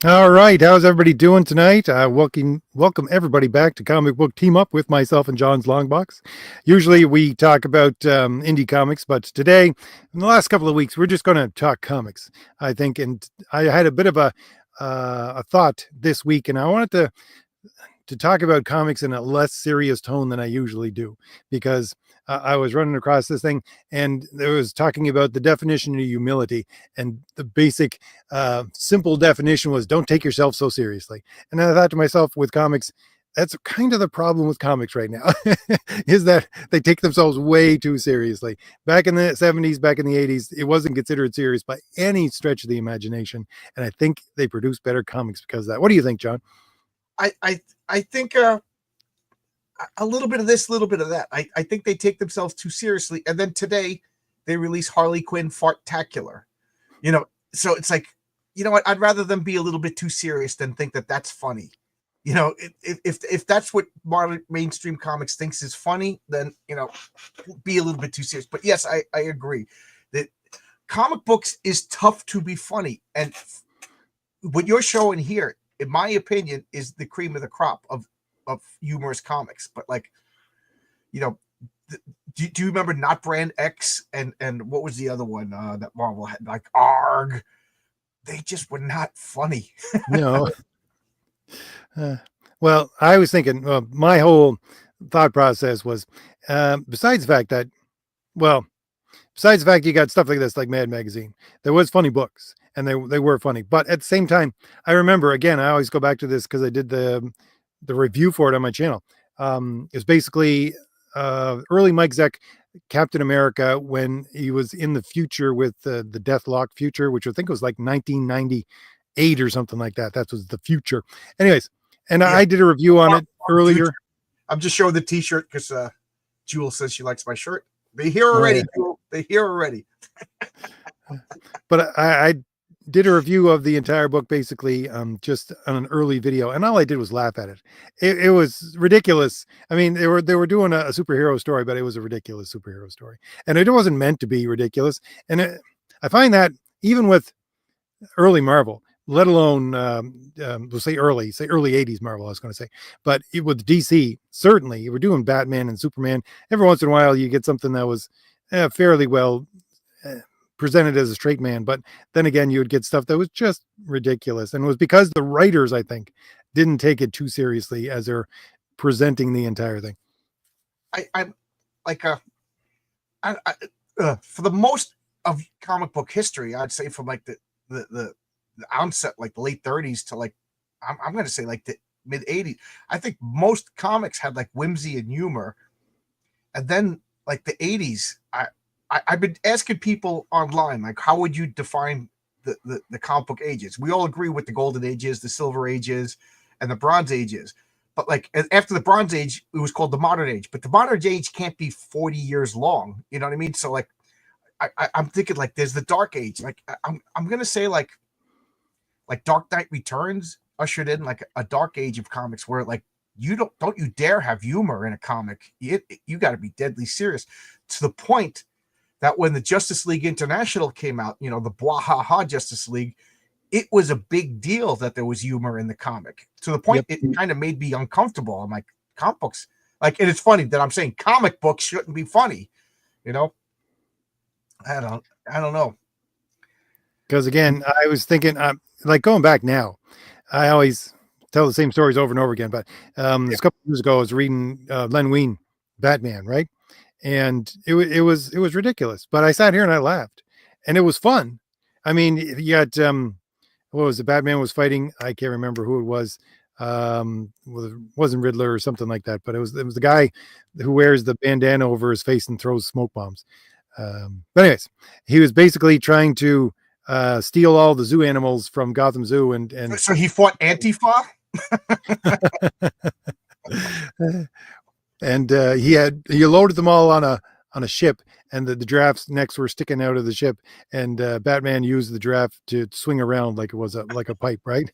All right, how's everybody doing tonight? Welcome everybody back to Comic Book Team Up with myself and John's Longbox. Usually we talk about indie comics, but today, in the last couple of weeks, we're just going to talk comics, I think. And I had a bit of a thought this week, and I wanted to talk about comics in a less serious tone than I usually do, because I was running across this thing and it was talking about the definition of humility, and the basic simple definition was don't take yourself so seriously. And I thought to myself, with comics, that's kind of the problem with comics right now, is that they take themselves way too seriously. Back in the 70s, back in the 80s, it wasn't considered serious by any stretch of the imagination. And I think they produce better comics because of that. What do you think, John? I think a little bit of this, a little bit of that. I think they take themselves too seriously. And then today they release Harley Quinn Fartacular. So it's like, you know what? I'd rather them be a little bit too serious than think that that's funny. If that's what modern mainstream comics thinks is funny, then, be a little bit too serious. But yes, I agree that comic books is tough to be funny. And what you're showing here, in my opinion, is the cream of the crop of humorous comics. But do you remember Not Brand X and what was the other one that Marvel had, like ARG? They just were not funny. No. Well, I was thinking, my whole thought process was, besides the fact you got stuff like this, like Mad Magazine, there was funny books and they were funny. But at the same time, I remember, again, I always go back to this because I did the review for it on my channel. It's basically early Mike Zeck Captain America when he was in the future with the Deathlock future, which I think was like 1998 or something like that. That was the future. Anyways, and yeah. I did a review on it earlier. I'm just showing the t-shirt because Jewel says she likes my shirt. They're here already, Jewel. They're here already. But I did a review of the entire book, basically, just on an early video, and all I did was laugh at it. It was ridiculous. I mean, they were doing a superhero story, but it was a ridiculous superhero story, and it wasn't meant to be ridiculous. And I find that even with early Marvel, let alone we'll say early 80s Marvel, I was going to say, but with DC, certainly you were doing Batman and Superman. Every once in a while, you get something that was fairly well presented as a straight man, but then again you would get stuff that was just ridiculous, and it was because the writers, I think, didn't take it too seriously as they're presenting the entire thing. I'm like for the most of comic book history, I'd say from like the onset, like the late 30s to like I'm going to say like the mid 80s, I think most comics had like whimsy and humor. And then like the 80s, I've been asking people online, like, how would you define the comic book ages? We all agree what the golden ages, the silver ages, and the bronze ages. But like after the bronze age, it was called the modern age. But the modern age can't be 40 years long. You know what I mean? So like, I'm thinking like there's the dark age. Like I'm gonna say like Dark Knight Returns ushered in like a dark age of comics where like you don't you dare have humor in a comic. You got to be deadly serious, to the point that when the Justice League International came out, the Bwahaha Justice League, it was a big deal that there was humor in the comic, to the point it kind of made me uncomfortable. I'm like, comic books, like, and it's funny that I'm saying comic books shouldn't be funny. I don't know. Because again, I was thinking, like going back now, I always tell the same stories over and over again. But this couple of years ago, I was reading Len Wein Batman, right? And it was ridiculous, but I sat here and I laughed, and it was fun. I mean, you got what was it? Batman was fighting, I can't remember who it was. It wasn't Riddler or something like that, but it was the guy who wears the bandana over his face and throws smoke bombs. But anyways, he was basically trying to steal all the zoo animals from Gotham Zoo, and So he fought Antifa. and he loaded them all on a ship, and the giraffes' necks were sticking out of the ship, and Batman used the giraffe to swing around like it was like a pipe, right?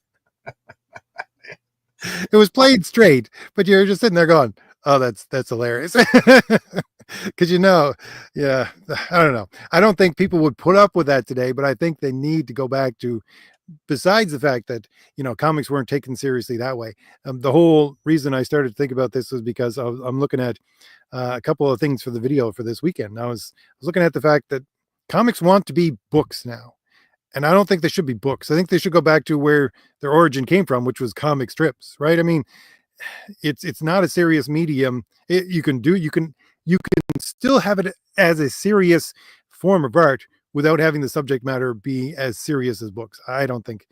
It was played straight, but you're just sitting there going, "Oh, that's hilarious," because yeah, I don't know. I don't think people would put up with that today, but I think they need to go back to, besides the fact that comics weren't taken seriously that way. The whole reason I started to think about this was because I'm looking at a couple of things for the video for this weekend. I was looking at the fact that comics want to be books now, and I don't think they should be books. I think they should go back to where their origin came from, which was comic strips, right? I mean, it's not a serious medium. You can still have it as a serious form of art without having the subject matter be as serious as books. I don't think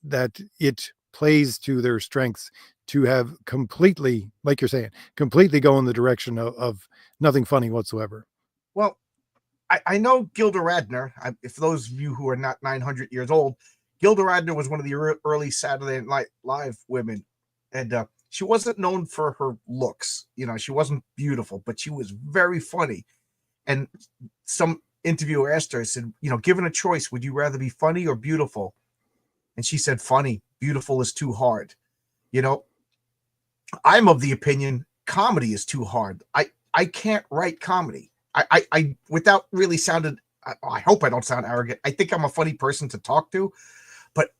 that it plays to their strengths to have completely, like you're saying, completely go in the direction of nothing funny whatsoever. Well, I know Gilda Radner. For those of you who are not 900 years old, Gilda Radner was one of the early Saturday Night Live women, and she wasn't known for her looks. She wasn't beautiful, but she was very funny. And some interviewer asked her, said, given a choice, would you rather be funny or beautiful? And she said, funny. Beautiful is too hard. I'm of the opinion comedy is too hard. I can't write comedy. I without really sounding, I hope I don't sound arrogant. I think I'm a funny person to talk to, but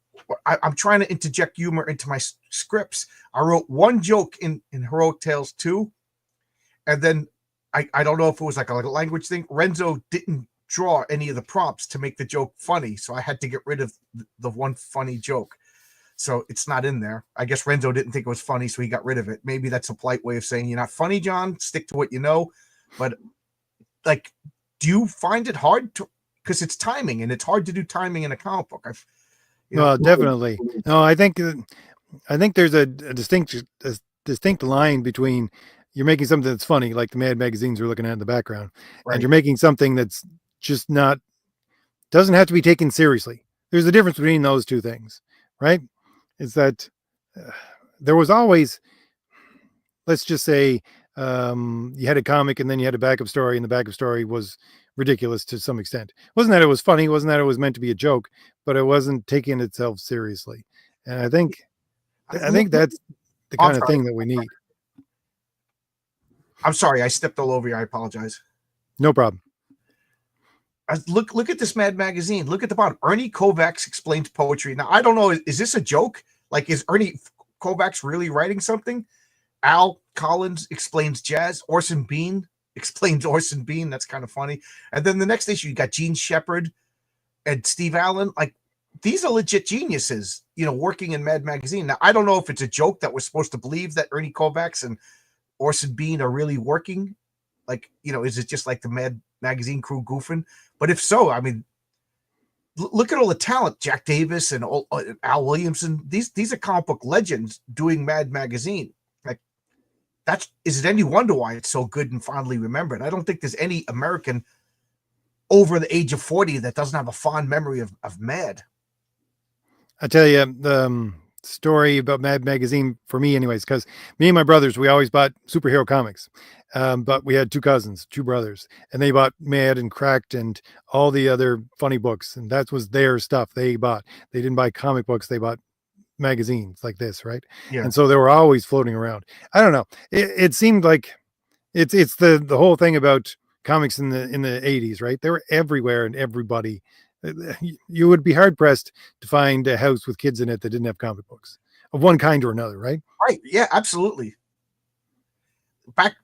I'm trying to interject humor into my scripts. I wrote one joke in Heroic Tales 2, and then I don't know if it was like a language thing. Renzo didn't draw any of the prompts to make the joke funny, so I had to get rid of the one funny joke. So it's not in there. I guess Renzo didn't think it was funny, so he got rid of it. Maybe that's a polite way of saying you're not funny, John. Stick to what you know. But do you find it hard to, because it's timing, and it's hard to do timing in a comic book? Well, definitely. No, I think there's a distinct line between you're making something that's funny, like the Mad magazines we're looking at in the background, Right. and you're making something that's just doesn't have to be taken seriously. There's a difference between those two things, right? Is that there was always, let's just say, you had a comic and then you had a backup story, and the backup story was ridiculous to some extent. Wasn't that it was funny? Wasn't that it was meant to be a joke? But it wasn't taking itself seriously. And I think that's the kind of thing that we need. I'm sorry, I stepped all over you. I apologize. No problem. Look at this Mad magazine. Look at the bottom. Ernie Kovacs explains poetry. Now, I don't know. Is this a joke? Like, is Ernie Kovacs really writing something? Al Collins explains jazz. Orson Bean explains Orson Bean. That's kind of funny. And then the next issue, you got Gene Shepard and Steve Allen. Like, these are legit geniuses, working in Mad magazine. Now, I don't know if it's a joke that we're supposed to believe that Ernie Kovacs and Orson Bean are really working. Like, is it just like the Mad magazine crew goofing? But if so, I mean, look at all the talent. Jack Davis and Al Williamson. These are comic book legends doing Mad magazine. Like, is it any wonder why it's so good and fondly remembered? I don't think there's any American over the age of 40 that doesn't have a fond memory of Mad. I tell you, the story about Mad magazine for me anyways, because me and my brothers, we always bought superhero comics. But we had two cousins, two brothers, and they bought Mad and Cracked and all the other funny books. And that was their stuff they bought. They didn't buy comic books. They bought magazines like this. Right. Yeah. And so they were always floating around. I don't know. It seemed like it's the whole thing about comics in the 80s, right? They were everywhere and everybody. You would be hard pressed to find a house with kids in it that didn't have comic books of one kind or another, right? Right. Yeah, absolutely. Back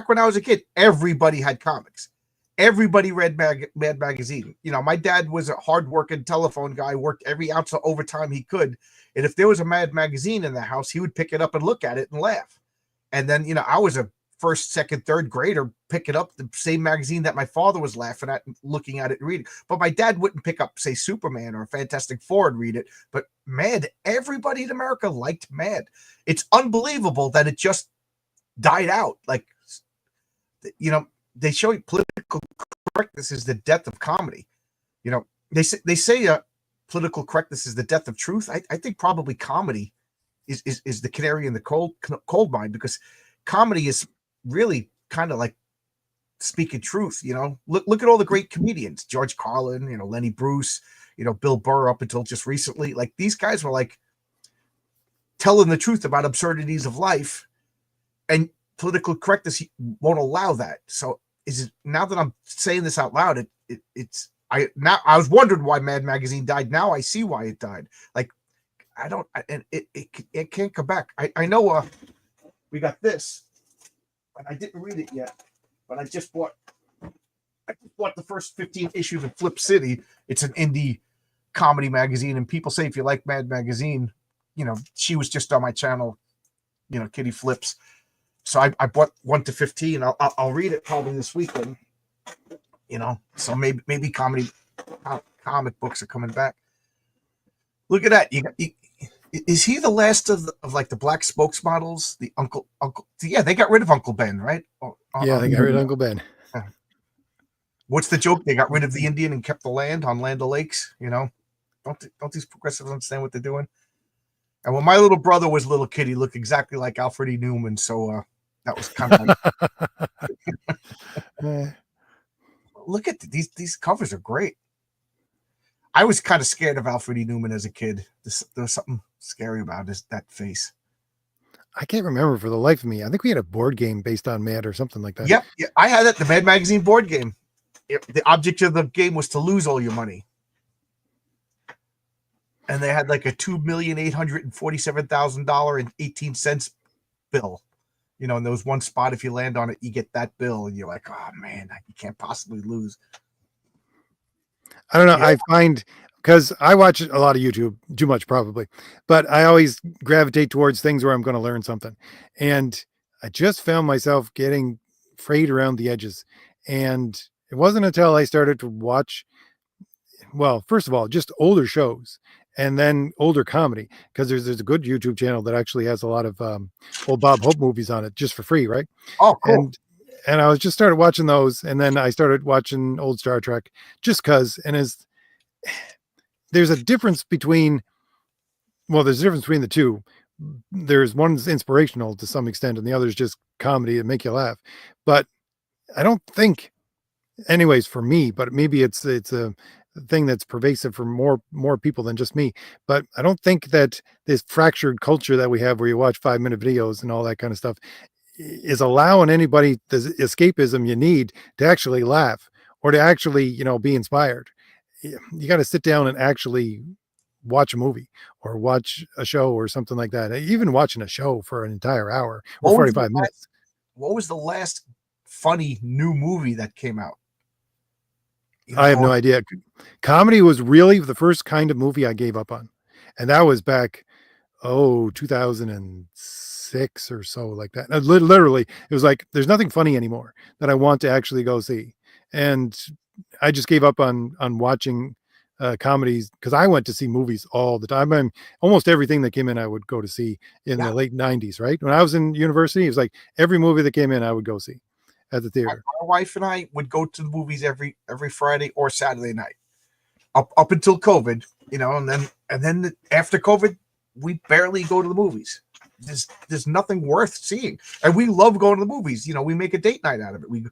when I was a kid, everybody had comics. Everybody read Mad magazine. My dad was a hardworking telephone guy, worked every ounce of overtime he could. And if there was a Mad magazine in the house, he would pick it up and look at it and laugh. And then, I was a first, second, third grader picking up the same magazine that my father was laughing at and looking at it and reading. But my dad wouldn't pick up, say, Superman or Fantastic Four and read it. But Mad, everybody in America liked Mad. It's unbelievable that it just died out. Like, they show you political correctness is the death of comedy. You know, they say political correctness is the death of truth. I think probably comedy is the canary in the cold mine, because comedy is really kind of like speaking truth. You know, look at all the great comedians, George Carlin, you know, Lenny Bruce, you know, Bill Burr up until just recently. Like, these guys were like telling the truth about absurdities of life, and political correctness won't allow that. So is it, now that I'm saying this out loud, it's I was wondering why Mad Magazine died. Now I see why it died. Like, I don't, and it can't come back. I know we got this, and I didn't read it yet, but I just bought the first 15 issues of Flip City. It's an indie comedy magazine, and people say if you like Mad Magazine, you know, she was just on my channel, you know, Kitty Flips. So I bought 1 to 15. I'll read it probably this weekend. You know, so maybe comic books are coming back. Look at that. Is he the last of like the black spokesmodels? The uncle? Yeah, they got rid of Uncle Ben, right? Yeah, they got rid of Uncle Ben. What's the joke? They got rid of the Indian and kept the land on Land O'Lakes. You know, don't these progressives understand what they're doing? And when my little brother was a little kid, he looked exactly like Alfred E. Newman. So that was kind of like. Look at these covers are great. I was kind of scared of Alfred E. Newman as a kid. There was something scary about that face. I can't remember for the life of me. I think we had a board game based on Mad or something like that. Yep. Yeah, I had it, the Mad Magazine board game. The object of the game was to lose all your money. And they had like a $2,847,000.18 bill. You know, and there was one spot, if you land on it, you get that bill, and you're like, oh man, you can't possibly lose. I don't know. Yeah. I find, because I watch a lot of YouTube, too much probably, but I always gravitate towards things where I'm going to learn something. And I just found myself getting frayed around the edges. And it wasn't until I started to watch, well, first of all, just older shows, and then older comedy, because there's a good YouTube channel that actually has a lot of old Bob Hope movies on it just for free, right? Oh, cool. And I was just started watching those, and then I started watching old Star Trek just because. And there's a difference between the two. There's one's inspirational to some extent, and the other's just comedy that make you laugh. But I don't think, anyways, for me, but maybe it's a thing that's pervasive for more people than just me. But I don't think that this fractured culture that we have, where you watch 5-minute videos and all that kind of stuff, is allowing anybody the escapism you need to actually laugh or to actually, you know, be inspired. You got to sit down and actually watch a movie or watch a show or something like that. Even watching a show for an entire hour or 45 minutes. What was the last funny new movie that came out? You know, I have no idea. Comedy was really the first kind of movie I gave up on. And that was back, 2006 or so, like that. Literally, it was like, there's nothing funny anymore that I want to actually go see. And I just gave up on watching comedies, because I went to see movies all the time. Almost everything that came in, I would go to see in the late 90s, right? When I was in university, it was like every movie that came in, I would go see at the theater. My wife and I would go to the movies every Friday or Saturday night, up until COVID, you know, and then after COVID, we barely go to the movies. There's nothing worth seeing, and we love going to the movies. You know, we make a date night out of it. We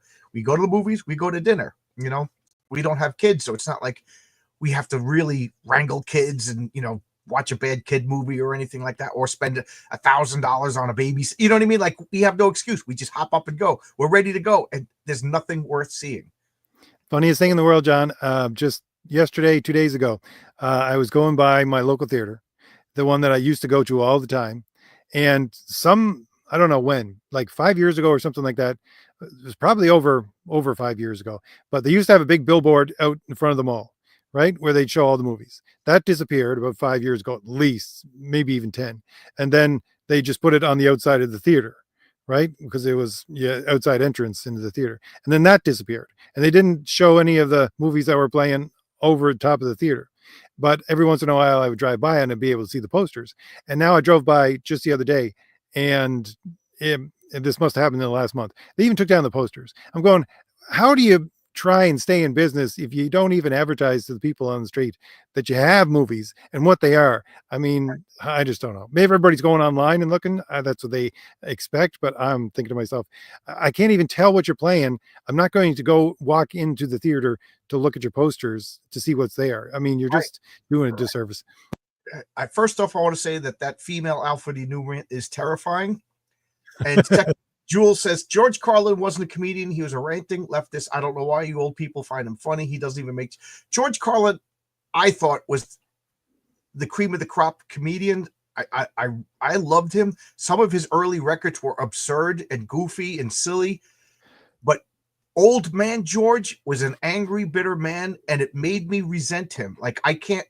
go to the movies, we go to dinner. You know, we don't have kids, so it's not like we have to really wrangle kids and, you know, watch a bad kid movie or anything like that, or spend $1,000 on a baby. You know what I mean? Like, we have no excuse. We just hop up and go. We're ready to go, and there's nothing worth seeing. Funniest thing in the world, John. Just yesterday, 2 days ago, I was going by my local theater, the one that I used to go to all the time, and I don't know when, like 5 years ago or something like that. It was probably over 5 years ago, but they used to have a big billboard out in front of the mall, right, where they'd show all the movies. That disappeared about 5 years ago, at least, maybe even 10. And then they just put it on the outside of the theater, right? Because it was outside entrance into the theater. And then that disappeared. And they didn't show any of the movies that were playing over the top of the theater. But every once in a while I would drive by and I'd be able to see the posters. And now I drove by just the other day, and this must have happened in the last month. They even took down the posters. I'm going, how do you try and stay in business if you don't even advertise to the people on the street that you have movies and what they are. I mean, I just don't know. Maybe everybody's going online and looking. That's what they expect. But I'm thinking to myself, I can't even tell what you're playing. I'm not going to go walk into the theater to look at your posters to see what's there. I mean, you're Right. just doing a disservice. First off, I want to say that female Alfred E. Newman is terrifying. And second, Jules says George Carlin wasn't a comedian. He was a ranting leftist. I don't know why you old people find him funny. He doesn't even make George Carlin. I thought was the cream of the crop comedian. I loved him. Some of his early records were absurd and goofy and silly, but Old Man George was an angry, bitter man, and it made me resent him. Like I can't.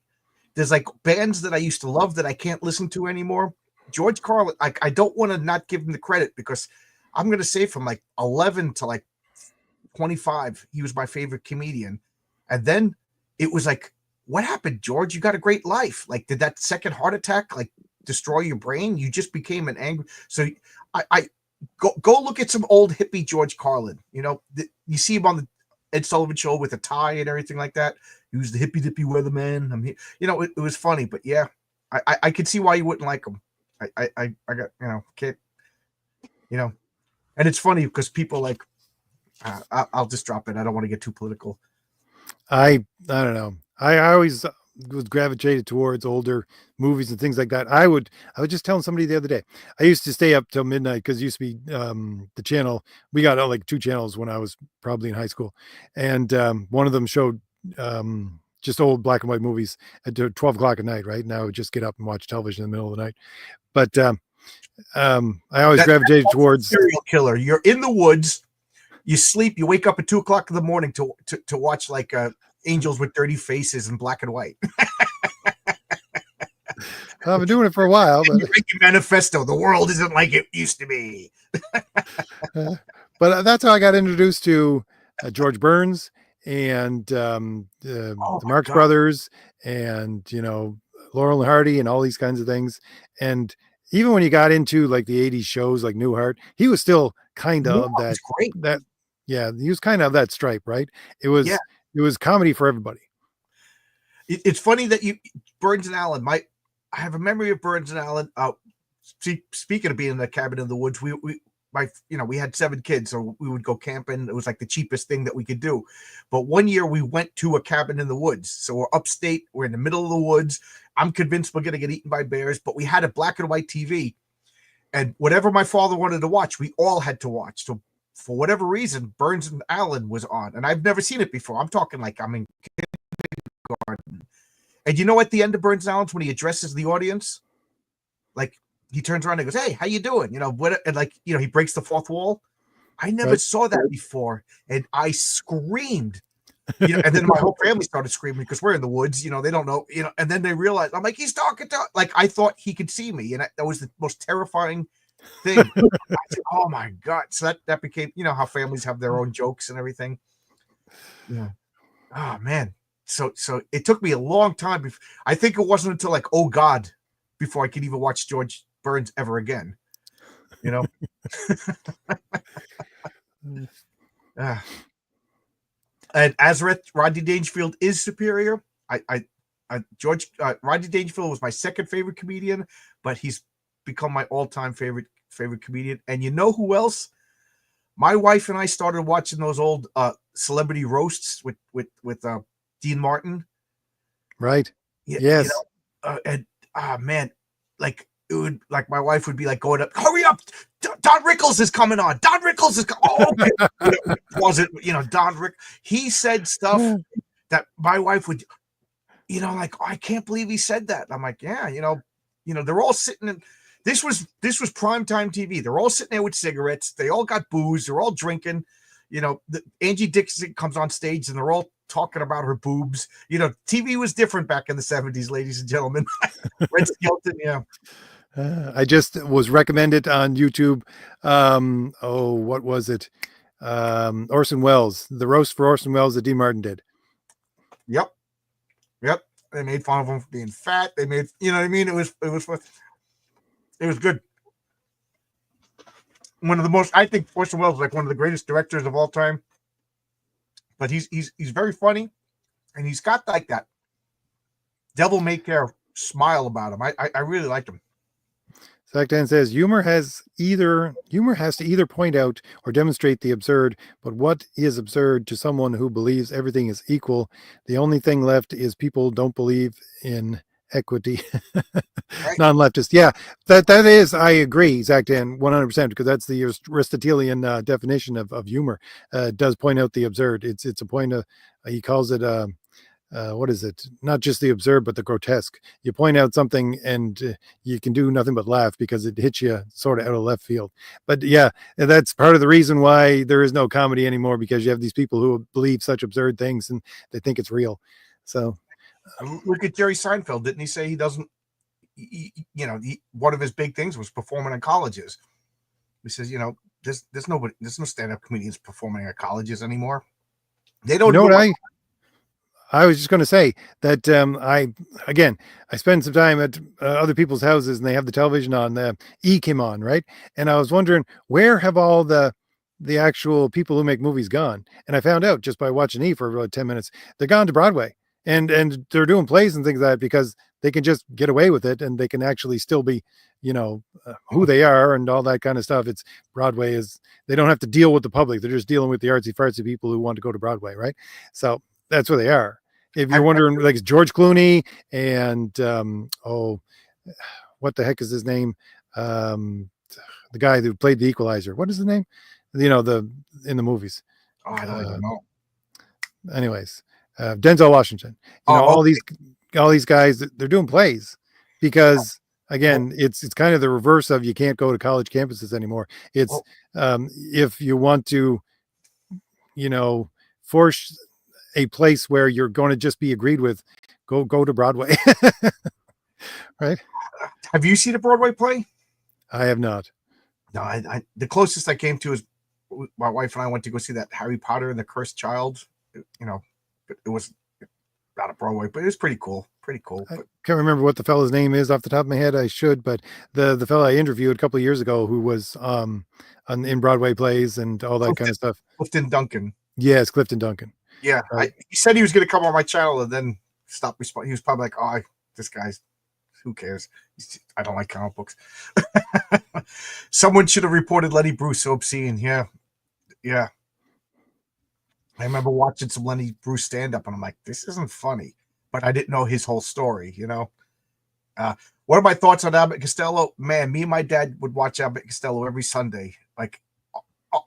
There's like bands that I used to love that I can't listen to anymore. George Carlin, I don't want to not give him the credit because I'm going to say from like 11 to like 25, he was my favorite comedian. And then it was like, what happened, George? You got a great life. Like, did that second heart attack like destroy your brain? You just became an angry. So I go look at some old hippie George Carlin. You know, you see him on the Ed Sullivan Show with a tie and everything like that. He was the hippy dippy weatherman. I'm here. You know, it was funny, but yeah, I could see why you wouldn't like him. I got, can't, and it's funny because people like, I'll just drop it. I don't want to get too political. I don't know. I always was gravitated towards older movies and things like that. I was just telling somebody the other day, I used to stay up till midnight because it used to be the channel. We got like 2 channels when I was probably in high school. And one of them showed just old black and white movies at 12 o'clock at night, right? Now I would just get up and watch television in the middle of the night. But I always gravitated towards serial killer. You're in the woods, you sleep, you wake up at 2 o'clock in the morning to watch like Angels with Dirty Faces in black and white. I've been doing it for a while, but manifesto. The world isn't like it used to be. But that's how I got introduced to George Burns and the Marx Brothers, and Laurel and Hardy and all these kinds of things. And even when you got into like the 80s shows like Newhart, he was still kind of he was kind of that stripe, right? It was comedy for everybody. It's funny that Burns and Allen, I have a memory of Burns and Allen. Speaking of being in the cabin in the woods, we had 7 kids, so we would go camping. It was like the cheapest thing that we could do. But one year we went to a cabin in the woods. So we're upstate, we're in the middle of the woods. I'm convinced we're going to get eaten by bears, but we had a black and white TV, and whatever my father wanted to watch, we all had to watch. So for whatever reason, Burns and Allen was on, and I've never seen it before. I'm talking like I'm in kindergarten. And at the end of Burns and Allen's, when he addresses the audience, like he turns around and goes, "Hey, how you doing?" And he breaks the fourth wall. I never saw that before, and I screamed. And then my whole family started screaming because we're in the woods. They don't know. And then they realized I'm like, he's talking to. Like I thought he could see me, and that was the most terrifying thing. I said, "Oh my god!" So that became, how families have their own jokes and everything. Yeah. Oh man. So it took me a long time. I think it wasn't until like, oh God, before I could even watch George Burns ever again. And Azareth, Rodney Dangerfield is superior. Rodney Dangerfield was my second favorite comedian, but he's become my all-time favorite comedian. And you know who else? My wife and I started watching those old celebrity roasts with Dean Martin. Right. Yes. And man, like it would, like my wife would be like going up, hurry up, Don Rickles is coming on. Don Rickles is coming. Oh, okay. Was it Don Rick? He said stuff that my wife would, like, oh, I can't believe he said that. I'm like, yeah, they're all sitting in. This was primetime TV. They're all sitting there with cigarettes. They all got booze. They're all drinking. Angie Dixon comes on stage and they're all talking about her boobs. TV was different back in the 70s, ladies and gentlemen. Red Skelton, yeah. I just was recommended on YouTube. What was it? Orson Welles, the roast for Orson Welles that Dean Martin did. Yep. They made fun of him for being fat. They made, what I mean? It was good. One of the most, I think Orson Welles is like one of the greatest directors of all time. but he's very funny, and he's got like that devil may care smile about him. I really liked him. Saktan says humor has to either point out or demonstrate the absurd, but what is absurd to someone who believes everything is equal? The only thing left is people don't believe in equity. Right. Non-leftist. Yeah, that is, I agree, Zakdan, 100%, because that's the Aristotelian definition of humor. Does point out the absurd. It's a point of, he calls it what is it? Not just the absurd, but the grotesque. You point out something and you can do nothing but laugh because it hits you sort of out of left field. But yeah, that's part of the reason why there is no comedy anymore, because you have these people who believe such absurd things and they think it's real. So Look at Jerry Seinfeld. Didn't he say he doesn't? One of his big things was performing in colleges. He says, there's no stand-up comedians performing at colleges anymore. They don't you know do what I was just going to say that I spend some time at other people's houses and they have the television on. E came on, right? And I was wondering, where have all the actual people who make movies gone? And I found out just by watching E for about 10 minutes, they're gone to Broadway, and they're doing plays and things like that because they can just get away with it and they can actually still be, who they are and all that kind of stuff. It's Broadway is, they don't have to deal with the public. They're just dealing with the artsy fartsy people who want to go to Broadway, right? So that's where they are. If you're wondering, like George Clooney and what the heck is his name? The guy who played the Equalizer. What is his name? In the movies. Oh, I don't even know. Anyways, Denzel Washington. All these guys, they're doing plays because again, it's kind of the reverse of, you can't go to college campuses anymore. It's if you want to, force a place where you're going to just be agreed with, go to Broadway. Right? Have you seen a Broadway play? I have not. No, the closest I came to is my wife and I went to go see that Harry Potter and the Cursed Child. It was not a Broadway, but it was pretty cool. Pretty cool. I can't remember what the fellow's name is off the top of my head. I should, but the fellow I interviewed a couple of years ago who was in Broadway plays and all that kind of stuff. Clifton Duncan. Yes, Clifton Duncan. Yeah, right. He said he was going to come on my channel and then stop responding. He was probably like, "Oh, this guy's, who cares? I don't like comic books." Someone should have reported Lenny Bruce so obscene. Yeah. I remember watching some Lenny Bruce stand up, and I'm like, "This isn't funny," but I didn't know his whole story. What are my thoughts on Abbott Costello? Man, me and my dad would watch Abbott Costello every Sunday. Like,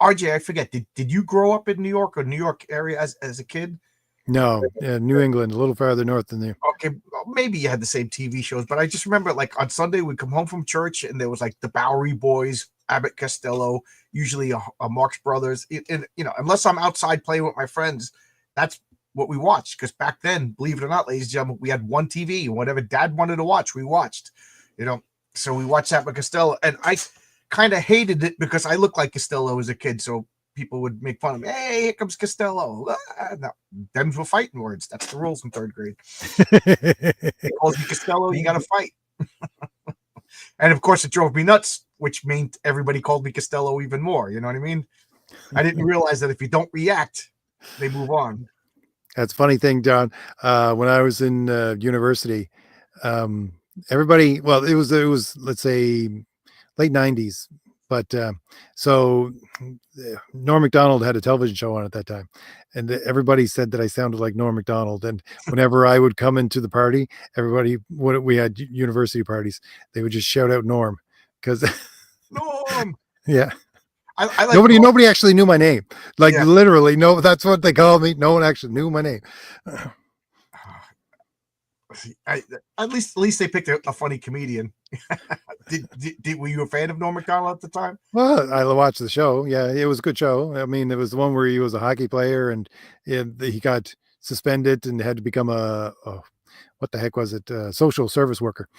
RJ, I forget. Did you grow up in New York or New York area as a kid? No, New England, a little farther north than there. Okay, maybe you had the same TV shows, but I just remember, like, on Sunday we'd come home from church and there was like the Bowery Boys, Abbott Costello, usually a Marx Brothers. And unless I'm outside playing with my friends, that's what we watched. Because back then, believe it or not, ladies and gentlemen, we had one TV. Whatever Dad wanted to watch, we watched. So we watched Abbott Costello, and I kind of hated it because I looked like Costello as a kid. So people would make fun of me. Hey, here comes Costello. No, them's were fighting words. That's the rules in third grade. He calls me Costello, you got to fight. And of course, it drove me nuts, which meant everybody called me Costello even more. You know what I mean? I didn't realize that if you don't react, they move on. That's a funny thing, John. When I was in university, everybody, well, it was, let's say, late 90s. But so Norm Macdonald had a television show on at that time, and everybody said that I sounded like Norm Macdonald. And whenever I would come into the party, we had university parties, they would just shout out Norm because Norm. Yeah. I like nobody actually knew my name. Like literally, no, that's what they called me. No one actually knew my name. At least they picked a funny comedian. Were you a fan of Norm Macdonald at the time? Well, I watched the show. Yeah, it was a good show. I mean, it was the one where he was a hockey player and he got suspended and had to become a what the heck was it? Social service worker.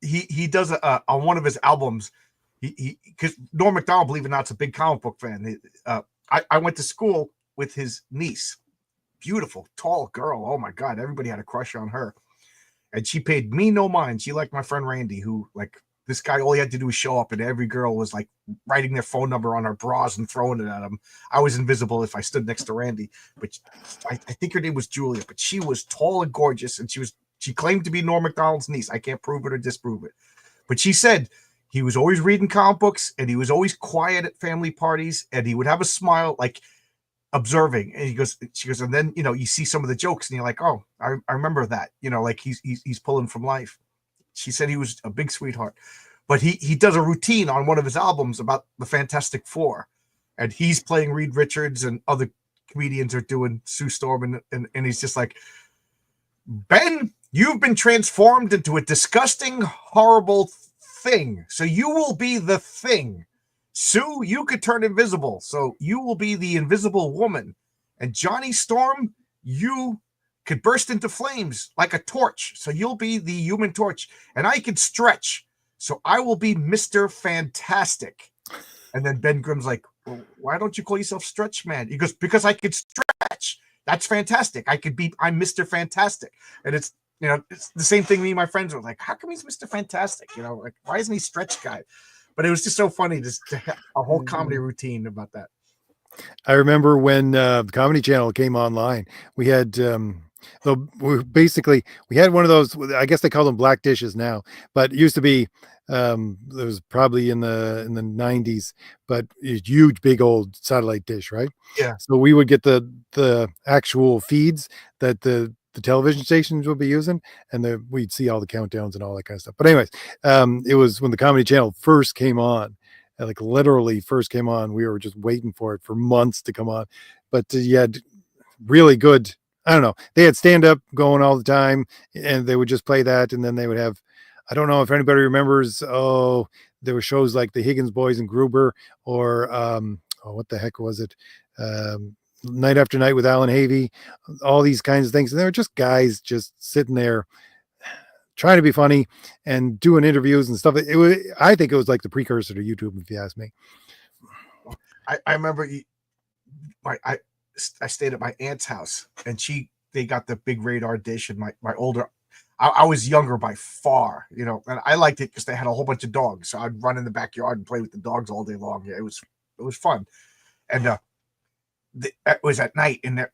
He does on one of his albums. He because Norm Macdonald, believe it or not, is a big comic book fan. I went to school with his niece, beautiful, tall girl. Oh my God, everybody had a crush on her, and she paid me no mind. She liked my friend Randy, who, like, this guy, all he had to do was show up, and every girl was like writing their phone number on her bras and throwing it at him. I was invisible if I stood next to Randy, but I think her name was Julia, but she was tall and gorgeous, and she claimed to be Norm Macdonald's niece. I can't prove it or disprove it, but she said he was always reading comic books, and he was always quiet at family parties, and he would have a smile, like observing. And she goes, and then you see some of the jokes, and you're like, oh, I remember that. Like he's pulling from life. She said he was a big sweetheart, but he does a routine on one of his albums about the Fantastic Four, and he's playing Reed Richards, and other comedians are doing Sue Storm, and he's just like, Ben, you've been transformed into a disgusting, horrible thing, so you will be the Thing. Sue, you could turn invisible, so you will be the Invisible Woman. And Johnny Storm, you could burst into flames like a torch, so you'll be the Human Torch. And I could stretch, so I will be Mr. Fantastic. And then Ben Grimm's like, well, why don't you call yourself Stretch Man? He goes, because I could stretch. That's fantastic. I'm Mr. Fantastic. And it's the same thing me and my friends were like, how come he's Mr. Fantastic? Like, why isn't he Stretch Guy? But it was just so funny to have a whole comedy routine about that. I remember when the Comedy Channel came online, we had we had one of those, I guess they call them black dishes now, but it used to be it was probably in the 90s, but a huge big old satellite dish, right? Yeah. So we would get the actual feeds that the television stations would be using, and we'd see all the countdowns and all that kind of stuff. But anyways, it was when the Comedy Channel first came on, like literally first came on. We were just waiting for it for months to come on. But you had really good, I don't know, they had stand up going all the time, and they would just play that, and then they would have, I don't know if anybody remembers, there were shows like the Higgins Boys and Gruber, or what the heck was it? Night After Night with Alan Havey, all these kinds of things. And they were just guys just sitting there trying to be funny and doing interviews and stuff. I think it was like the precursor to YouTube, if you ask me. I remember I stayed at my aunt's house, and they got the big radar dish, and my older, I was younger by far, and I liked it because they had a whole bunch of dogs. So I'd run in the backyard and play with the dogs all day long. Yeah, it was fun. And it was at night, and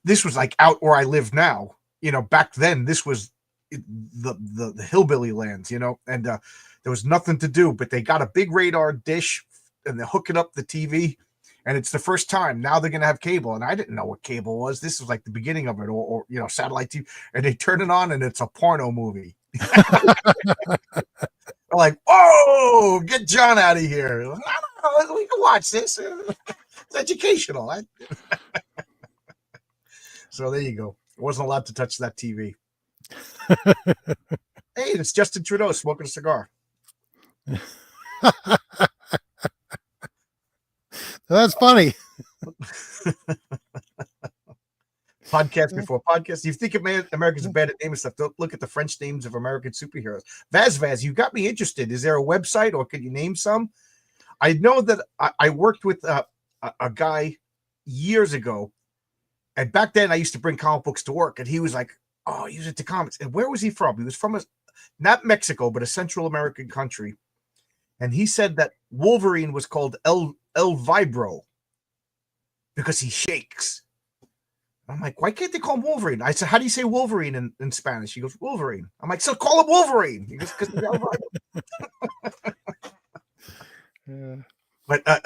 this was like out where I live now. Back then this was the hillbilly lands, and there was nothing to do, but they got a big radar dish, and they're hooking up the TV, and it's the first time. Now they're gonna have cable, and I didn't know what cable was. This was like the beginning of it, or satellite TV, and they turn it on, and it's a porno movie. Like, whoa, get John out of here. No, we can watch this. It's educational. So there you go. I wasn't allowed to touch that TV. Hey, it's Justin Trudeau smoking a cigar. That's funny. Podcast before podcast. You think Americans are bad at naming stuff? Don't look at the French names of American superheroes. Vaz, you got me interested. Is there a website, or can you name some? I know that I worked with a guy years ago, and back then I used to bring comic books to work, and he was like, oh, use it to comics. And where was he from? He was from not Mexico, but a Central American country. And he said that Wolverine was called El Vibro because he shakes. I'm like, why can't they call him Wolverine? I said, how do you say Wolverine in Spanish? He goes, Wolverine. I'm like, so call him Wolverine. He goes, because yeah. But I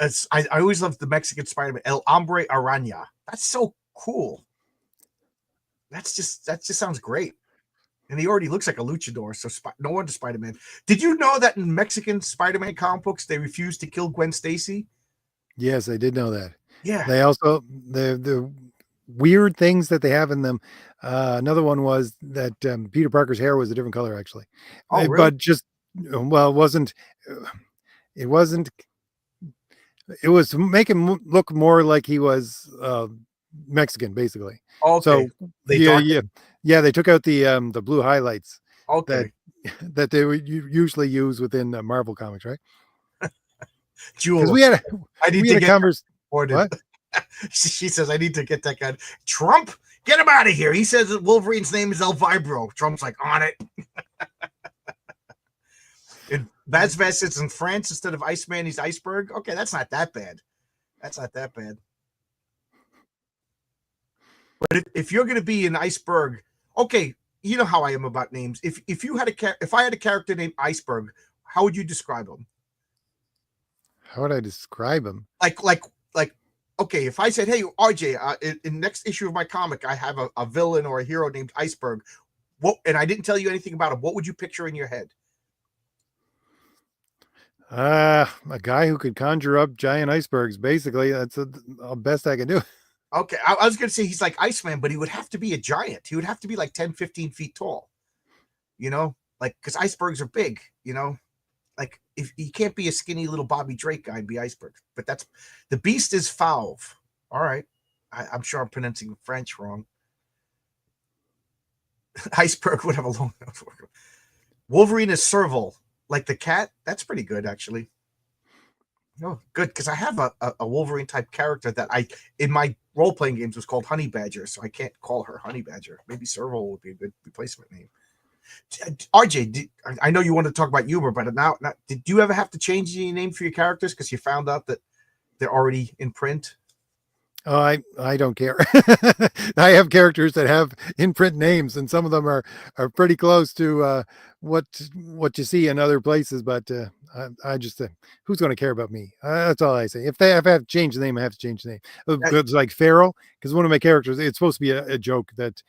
always loved the Mexican Spider-Man, El Hombre Araña. That's so cool. That just sounds great. And he already looks like a luchador, so no wonder Spider-Man. Did you know that in Mexican Spider-Man comic books, they refused to kill Gwen Stacy? Yes, I did know that. Yeah. They also, the weird things that they have in them. Another one was that Peter Parker's hair was a different color, actually. Oh, really? But just, well, it was to make him look more like he was Mexican, basically. Okay. So they took out the blue highlights. Okay. That they would usually use within Marvel comics, right? Jewel, I need to get conversation. What? She says, I need to get that guy. Trump, get him out of here. He says that Wolverine's name is El Vibro. Trump's like, on it. Vaz is in France instead of Iceman. He's Iceberg. Okay, that's not that bad. That's not that bad. But if you're going to be an Iceberg, okay, you know how I am about names. If you had if I had a character named Iceberg, how would you describe him? How would I describe him? Like okay, if I said, hey RJ, in next issue of my comic I have a villain or a hero named Iceberg, what, and I didn't tell you anything about him, what would you picture in your head? A guy who could conjure up giant icebergs. Basically, that's the best I can do. Okay, I was going to say he's like Iceman, but he would have to be a giant. He would have to be like 10, 15 feet tall, you know, like, because icebergs are big, you know, like if he can't be a skinny little Bobby Drake guy, be Iceberg. But that's the beast is Fauve. All right, I'm sure I'm pronouncing French wrong. Iceberg would have a long nose. Wolverine is Serval, like the cat. That's pretty good, actually. Oh, good, because I have a Wolverine type character that I in my role playing games was called Honey Badger, so I can't call her Honey Badger. Maybe Serval would be a good replacement name. RJ, I know you want to talk about humor, but now did you ever have to change any name for your characters because you found out that they're already in print? Oh, I don't care. I have characters that have in print names, and some of them are pretty close to what you see in other places. But I just who's going to care about me? That's all I say. If I have to change the name, I have to change the name. It's like Pharaoh, because one of my characters, it's supposed to be a joke that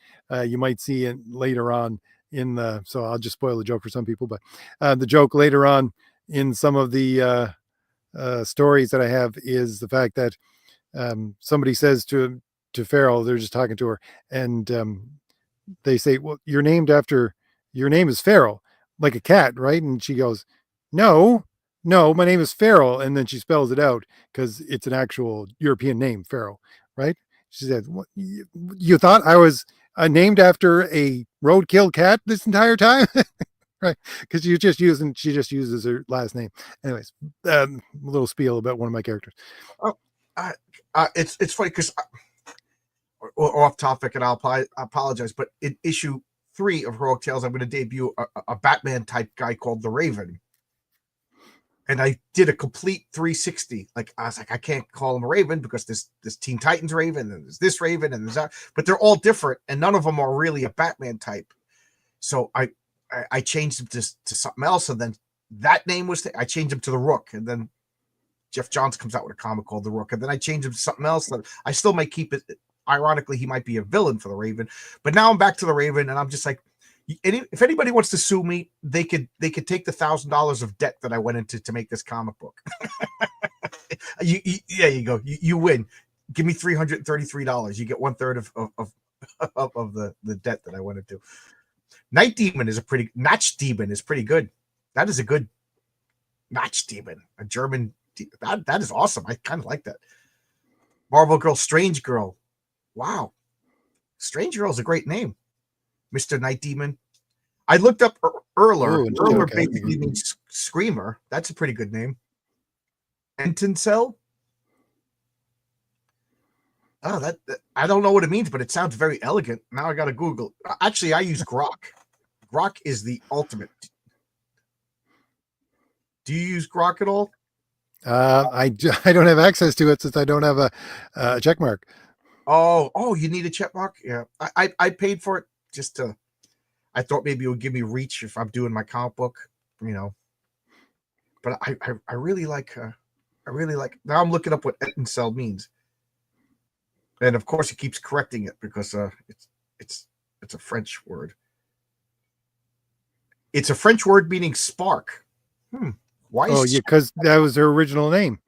you might see later on in the. So I'll just spoil the joke for some people, but the joke later on in some of the stories that I have is the fact that somebody says to Farrell, they're just talking to her, and they say, "Well, your name is Farrell, like a cat, right?" And she goes, "No, no, my name is Farrell," and then she spells it out because it's an actual European name, Farrell, right? She said, "What, you thought I was named after a roadkill cat this entire time?" Right, because she just uses her last name. Anyways, a little spiel about one of my characters. Oh, it's funny because off topic, and I apologize, but in issue 3 of Heroic Tales, I'm going to debut a Batman type guy called the Raven. And I did a complete 360. Like I was like, I can't call him a Raven because this Teen Titans Raven and there's this Raven and there's that, but they're all different and none of them are really a Batman type. So I changed him to something else, and then that name was I changed him to the Rook, and then Jeff Johns comes out with a comic called the Rook, and then I changed him to something else that I still might keep it. Ironically, he might be a villain for the Raven, but now I'm back to the Raven, and I'm just like, if anybody wants to sue me, they could take the $1,000 of debt that I went into to make this comic book. There you go. You win. Give me $333. You get 1/3 of the debt that I went into. Night Demon is Notch Demon is pretty good. That is a good Notch Demon, a German. That is awesome. I kind of like that. Marvel Girl, Strange Girl. Wow, Strange Girl is a great name. Mr. Night Demon. I looked up Erler. Erler basically means screamer. That's a pretty good name. Entensel. Oh, that I don't know what it means, but it sounds very elegant. Now I got to Google. Actually, I use Grok. Grok is the ultimate. Do you use Grok at all? I don't have access to it since I don't have a check mark. Oh, you need a check mark? Yeah, I paid for it just to. I thought maybe it would give me reach if I'm doing my comic book, you know. But I really like now I'm looking up what Ettincell means. And of course he keeps correcting it because it's a French word. It's a French word meaning spark. Why yeah, because that was her original name.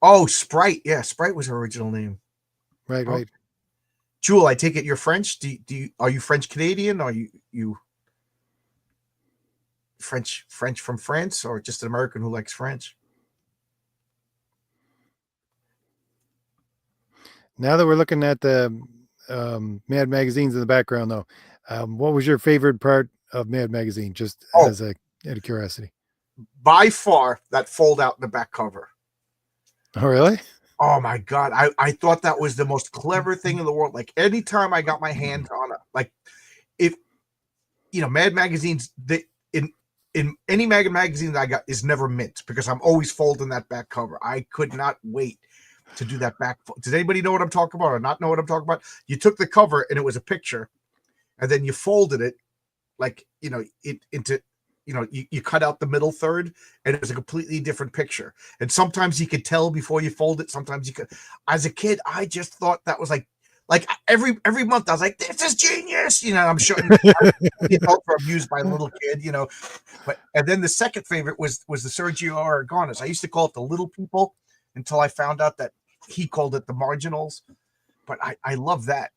Oh, Sprite. Yeah, Sprite was her original name. Right. Jewel, I take it you're French. Are you French Canadian? Are you French from France, or just an American who likes French? Now that we're looking at the Mad magazines in the background, though, what was your favorite part of Mad magazine? Just as out of curiosity. By far, that fold out in the back cover. Oh, really? Oh my God. I thought that was the most clever thing in the world. Like anytime I got my hands on it, like if Mad magazines, in any magazine that I got is never mint because I'm always folding that back cover. I could not wait to do that back. Does anybody know what I'm talking about or not know what I'm talking about? You took the cover and it was a picture, and then you folded it like it into you cut out the middle third and it was a completely different picture. And sometimes you could tell before you fold it. Sometimes you could. As a kid, I just thought that was like every month I was like, this is genius. I'm sure adults were amused by a little kid. But and then the second favorite was the Sergio Aragonis. I used to call it the little people until I found out that he called it the marginals. But I love that.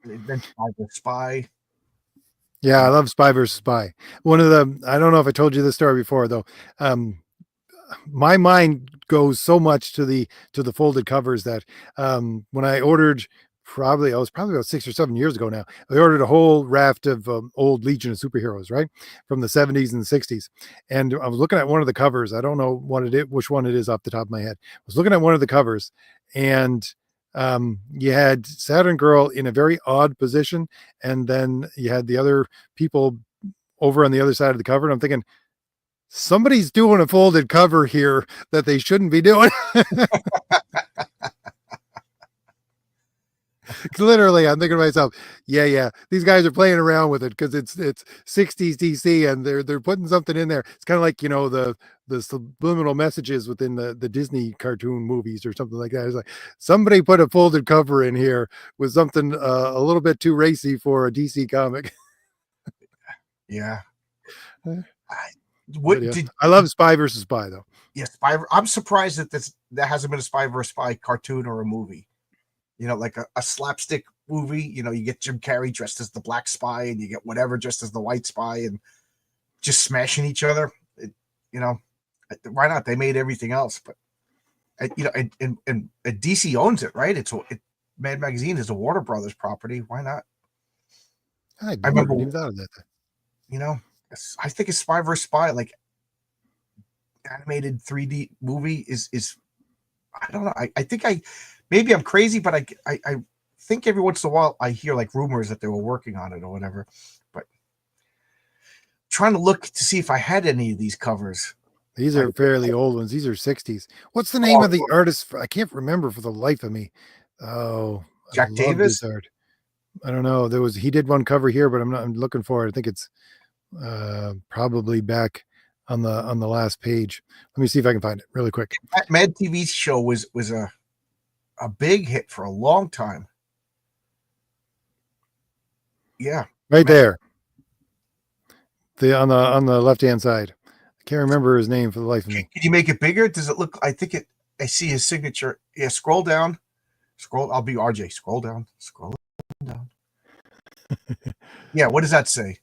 And then the Spy. Yeah, I love Spy versus Spy. One of the I don't know if I told you this story before though. My mind goes so much to the folded covers that when I ordered I was probably about 6 or 7 years ago now. I ordered a whole raft of old Legion of Superheroes, right, from the 70s and the 60s, and I was looking at one of the covers. I don't know which one it is off the top of my head. I was looking at one of the covers, and you had Saturn Girl in a very odd position, and then you had the other people over on the other side of the cover, and I'm thinking, somebody's doing a folded cover here that they shouldn't be doing. Literally, I'm thinking to myself, yeah, these guys are playing around with it because it's 60s DC and they're putting something in there. It's kind of like the subliminal messages within the Disney cartoon movies or something like that. It's like somebody put a folded cover in here with something a little bit too racy for a DC comic. Yeah. I love Spy versus Spy though. Yeah, Spy. I'm surprised that that hasn't been a Spy versus Spy cartoon or a movie. Like a slapstick movie. You get Jim Carrey dressed as the black spy, and you get whatever dressed as the white spy, and just smashing each other. Why not? They made everything else, but and DC owns it, right? Mad Magazine is a Warner Brothers property. Why not? I remember even thought of that. I think a Spy vs. Spy, like animated 3D movie is I don't know. I think maybe I'm crazy, but I think every once in a while I hear like rumors that they were working on it or whatever. But trying to look to see if I had any of these covers. These are fairly old ones. These are 60s. What's the name of the artist? I can't remember for the life of me. Oh, Jack Davis. Art. I don't know. He did one cover here, but I'm looking for it. I think it's probably back on the last page. Let me see if I can find it really quick. That Mad TV show was a big hit for a long time. Yeah, right there. On the left hand side. I can't remember his name for the life of me. Can you make it bigger? Does it look? I see his signature. Yeah, scroll down. I'll be RJ. Scroll down. Yeah, what does that say?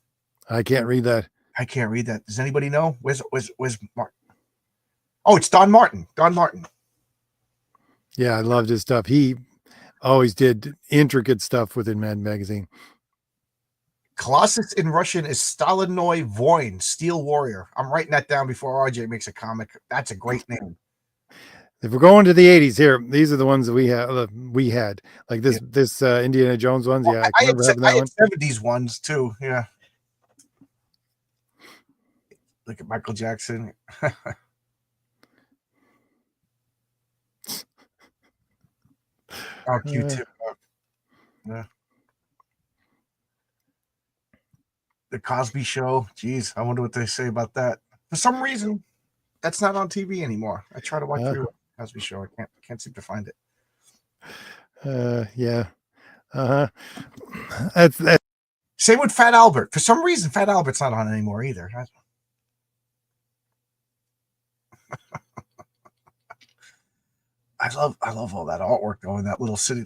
I can't read that. I can't read that. Does anybody know? Where's Martin? Oh, it's Don Martin. Yeah, I loved his stuff. He always did intricate stuff within Mad Magazine. Colossus in Russian is Stalinoy Voin, Steel Warrior. I'm writing that down before RJ makes a comic. That's a great name. If we're going to the 80s here, these are the ones that we had. Like this Indiana Jones ones. Yeah, I remember having that one. 70s ones too. Yeah. Look at Michael Jackson. Oh, Q-tip. Yeah. The Cosby Show. Jeez, I wonder what they say about that. For some reason, that's not on TV anymore. I try to watch the Cosby Show. I can't seem to find it. Yeah. That's same with Fat Albert. For some reason, Fat Albert's not on anymore either. I love all that artwork though in that little city,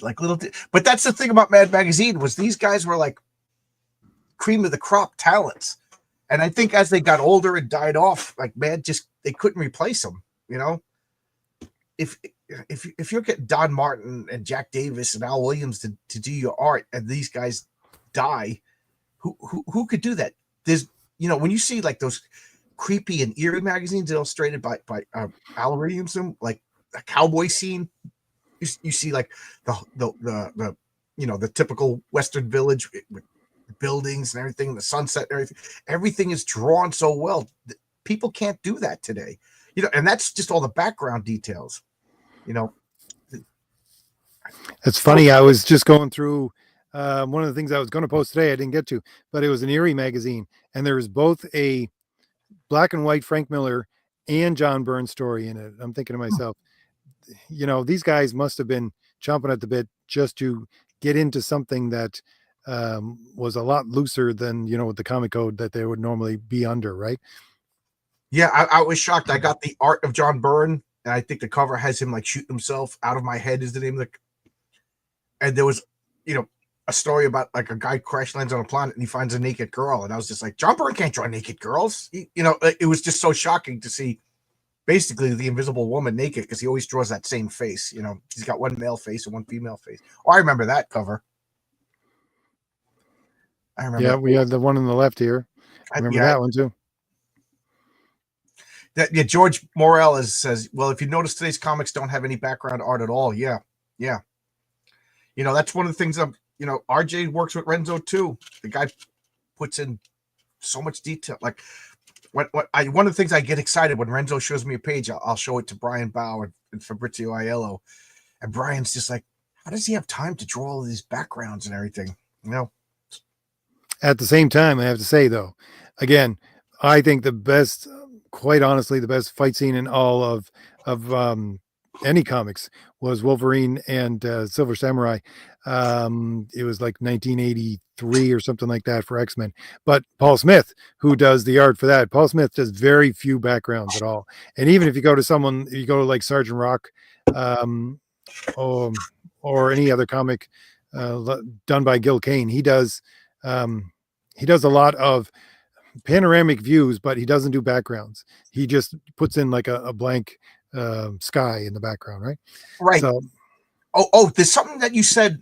but that's the thing about Mad Magazine was these guys were like cream of the crop talents. And I think as they got older and died off, like Mad they couldn't replace them, If you get Don Martin and Jack Davis and Al Williams to do your art and these guys die, who could do that? There's when you see like those creepy and eerie magazines illustrated by Al Williamson, like a cowboy scene, you see like the typical Western village with buildings and everything, the sunset and everything is drawn so well. People can't do that today, and that's just all the background details, you know. It's funny. I was just going through one of the things I was going to post today. I didn't get to, but it was an Erie magazine, and there was both a black and white Frank Miller and John Byrne story in it. I'm thinking to myself, these guys must have been chomping at the bit just to get into something that was a lot looser than the comic code that they would normally be under, right? Yeah, I was shocked. I got the art of John Byrne, and I think the cover has him like shooting himself. Out of My Head is the name of the. And there was, a story about like a guy crash lands on a planet and he finds a naked girl, and I was just like, John Byrne can't draw naked girls. It was just so shocking to see basically the Invisible Woman naked, because he always draws that same face. He's got one male face and one female face. Oh, I remember that cover. I remember. Yeah, we have the one on the left here. I remember that one too. George Morel says, well, if you notice, today's comics don't have any background art at all. Yeah. That's one of the things RJ works with Renzo too. The guy puts in so much detail. Like one of the things I get excited when Renzo shows me a page, I'll show it to Brian Bauer and Fabrizio Aiello, and Brian's just like, how does he have time to draw all these backgrounds and everything? At the same time, I have to say though, again, I think the best, quite honestly, the best fight scene in all of any comics was Wolverine and Silver Samurai. It was like 1983 or something like that for X-Men. But Paul Smith, who does the art for that, Paul Smith does very few backgrounds at all. And even if you go to like Sergeant Rock, or any other comic done by Gil Kane, he does a lot of panoramic views, but he doesn't do backgrounds. He just puts in like a blank sky in the background, right? Right. So, there's something that you said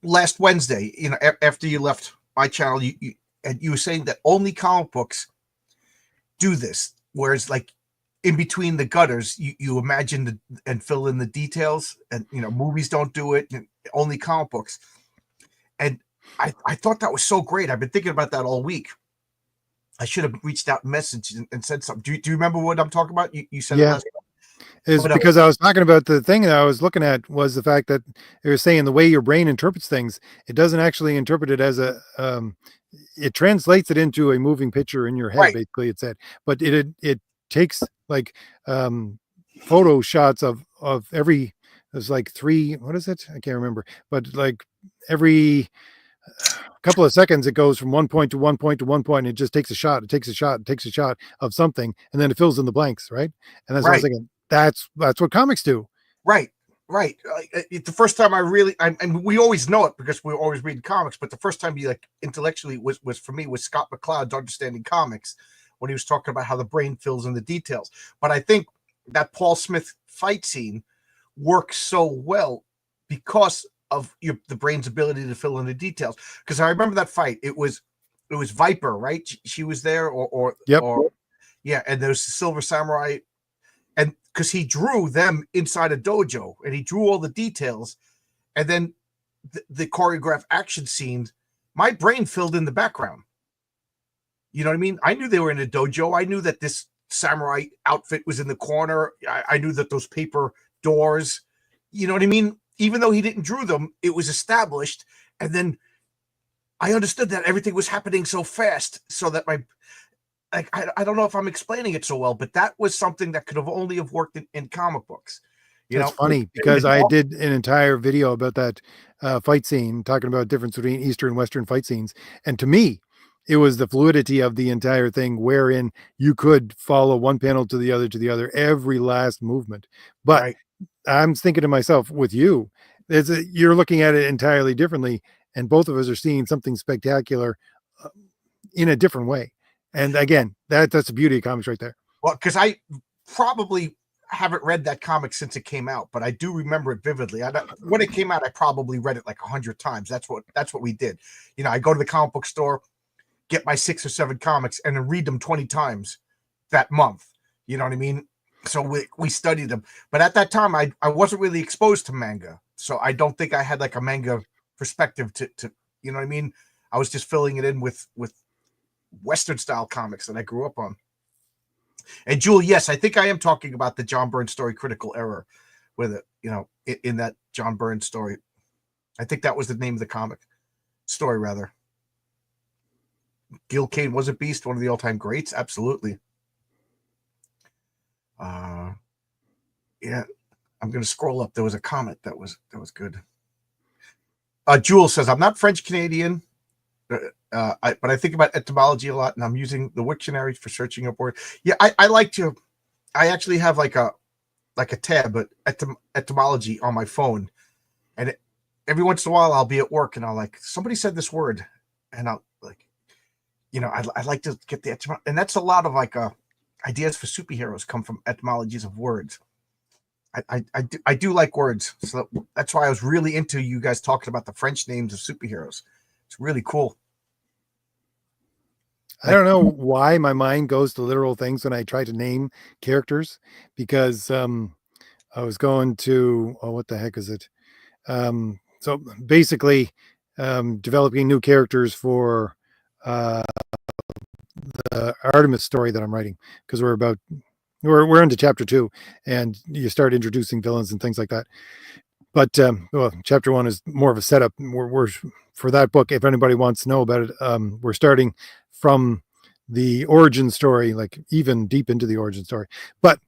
last Wednesday, after you left my channel, you were saying that only comic books do this, whereas like in between the gutters, you imagine and fill in the details, and movies don't do it, only comic books. And I thought that was so great. I've been thinking about that all week. I should have reached out and messaged and said something. Do you remember what I'm talking about? You said it last time. Is because I was talking about the thing that I was looking at was the fact that it was saying the way your brain interprets things, it doesn't actually interpret it as it translates it into a moving picture in your head, right. Basically it said, but it takes like photo shots of every, there's like 3, what is it? I can't remember, but like every couple of seconds it goes from one point to one point to one point, and it just takes a shot, it takes a shot of something, and then it fills in the blanks, right? And that's what I was thinking. That's what comics do. Right. The first time and we always know it because we're always reading comics, but the first time you like intellectually was for me was Scott McCloud's Understanding Comics, when he was talking about how the brain fills in the details. But I think that Paul Smith fight scene works so well because of the brain's ability to fill in the details. Because I remember that fight. It was Viper, right? She was there, yep. And there's the Silver Samurai. And because he drew them inside a dojo and he drew all the details, and then the choreographed action scenes, my brain filled in the background. You know what I mean? I knew they were in a dojo. I knew that this samurai outfit was in the corner. I knew that those paper doors, you know what I mean? Even though he didn't draw them, it was established. And then I understood that everything was happening so fast, so that I don't know if I'm explaining it so well, but that was something that could have only have worked in comic books. It's funny because I did an entire video about that fight scene, talking about the difference between Eastern and Western fight scenes. And to me, it was the fluidity of the entire thing, wherein you could follow one panel to the other, every last movement. But I'm thinking to myself, with you, you're looking at it entirely differently, and both of us are seeing something spectacular in a different way. And again, that's the beauty of comics right there. Well, because I probably haven't read that comic since it came out, but I do remember it vividly. When it came out, I probably read it like 100 times. That's what we did. I go to the comic book store, get my 6 or 7 comics, and then read them 20 times that month. You know what I mean? So we studied them. But at that time, I wasn't really exposed to manga. So I don't think I had like a manga perspective to you know what I mean? I was just filling it in with Western style comics that I grew up on. And Jewel, yes, I think I am talking about the John Byrne story, Critical Error, with it, in that John Byrne story. I think that was the name of the comic story, rather. Gil Kane was a beast, one of the all-time greats. Absolutely. Yeah, I'm going to scroll up. There was a comment that was good. Jewel says, I'm not French Canadian, but I think about etymology a lot, and I'm using the Wiktionary for searching up words. Yeah, I like to. I actually have like a tab, but etymology on my phone, and every once in a while I'll be at work and I'll like, somebody said this word, and I'll like, I like to get the etymology, and that's a lot of like ideas for superheroes come from etymologies of words. I do like words, so that's why I was really into you guys talking about the French names of superheroes. It's really cool. I don't know why my mind goes to literal things when I try to name characters, because I was going to, oh, what the heck is it? So basically, developing new characters for the Artemis story that I'm writing, because we're into chapter 2, and you start introducing villains and things like that. But well, chapter 1 is more of a setup. We're for that book. If anybody wants to know about it, we're starting from the origin story, like even deep into the origin story. But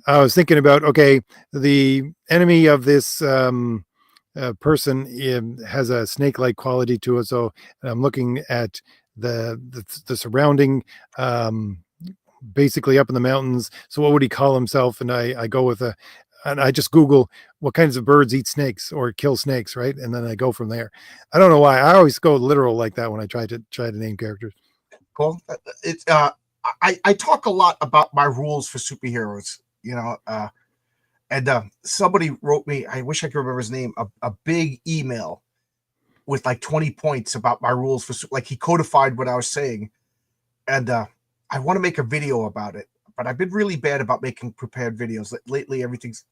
I was thinking about, okay, the enemy of this person has a snake-like quality to it. So I'm looking at the surrounding, basically up in the mountains. So what would he call himself? And I go with and I just Google what kinds of birds eat snakes or kill snakes, right? And then I go from there. I don't know why. I always go literal like that when I try to name characters. Cool. It's I talk a lot about my rules for superheroes, and somebody wrote me, I wish I could remember his name, a big email with like 20 points about my rules for, like, he codified what I was saying. And I want to make a video about it, but I've been really bad about making prepared videos lately. Everything's,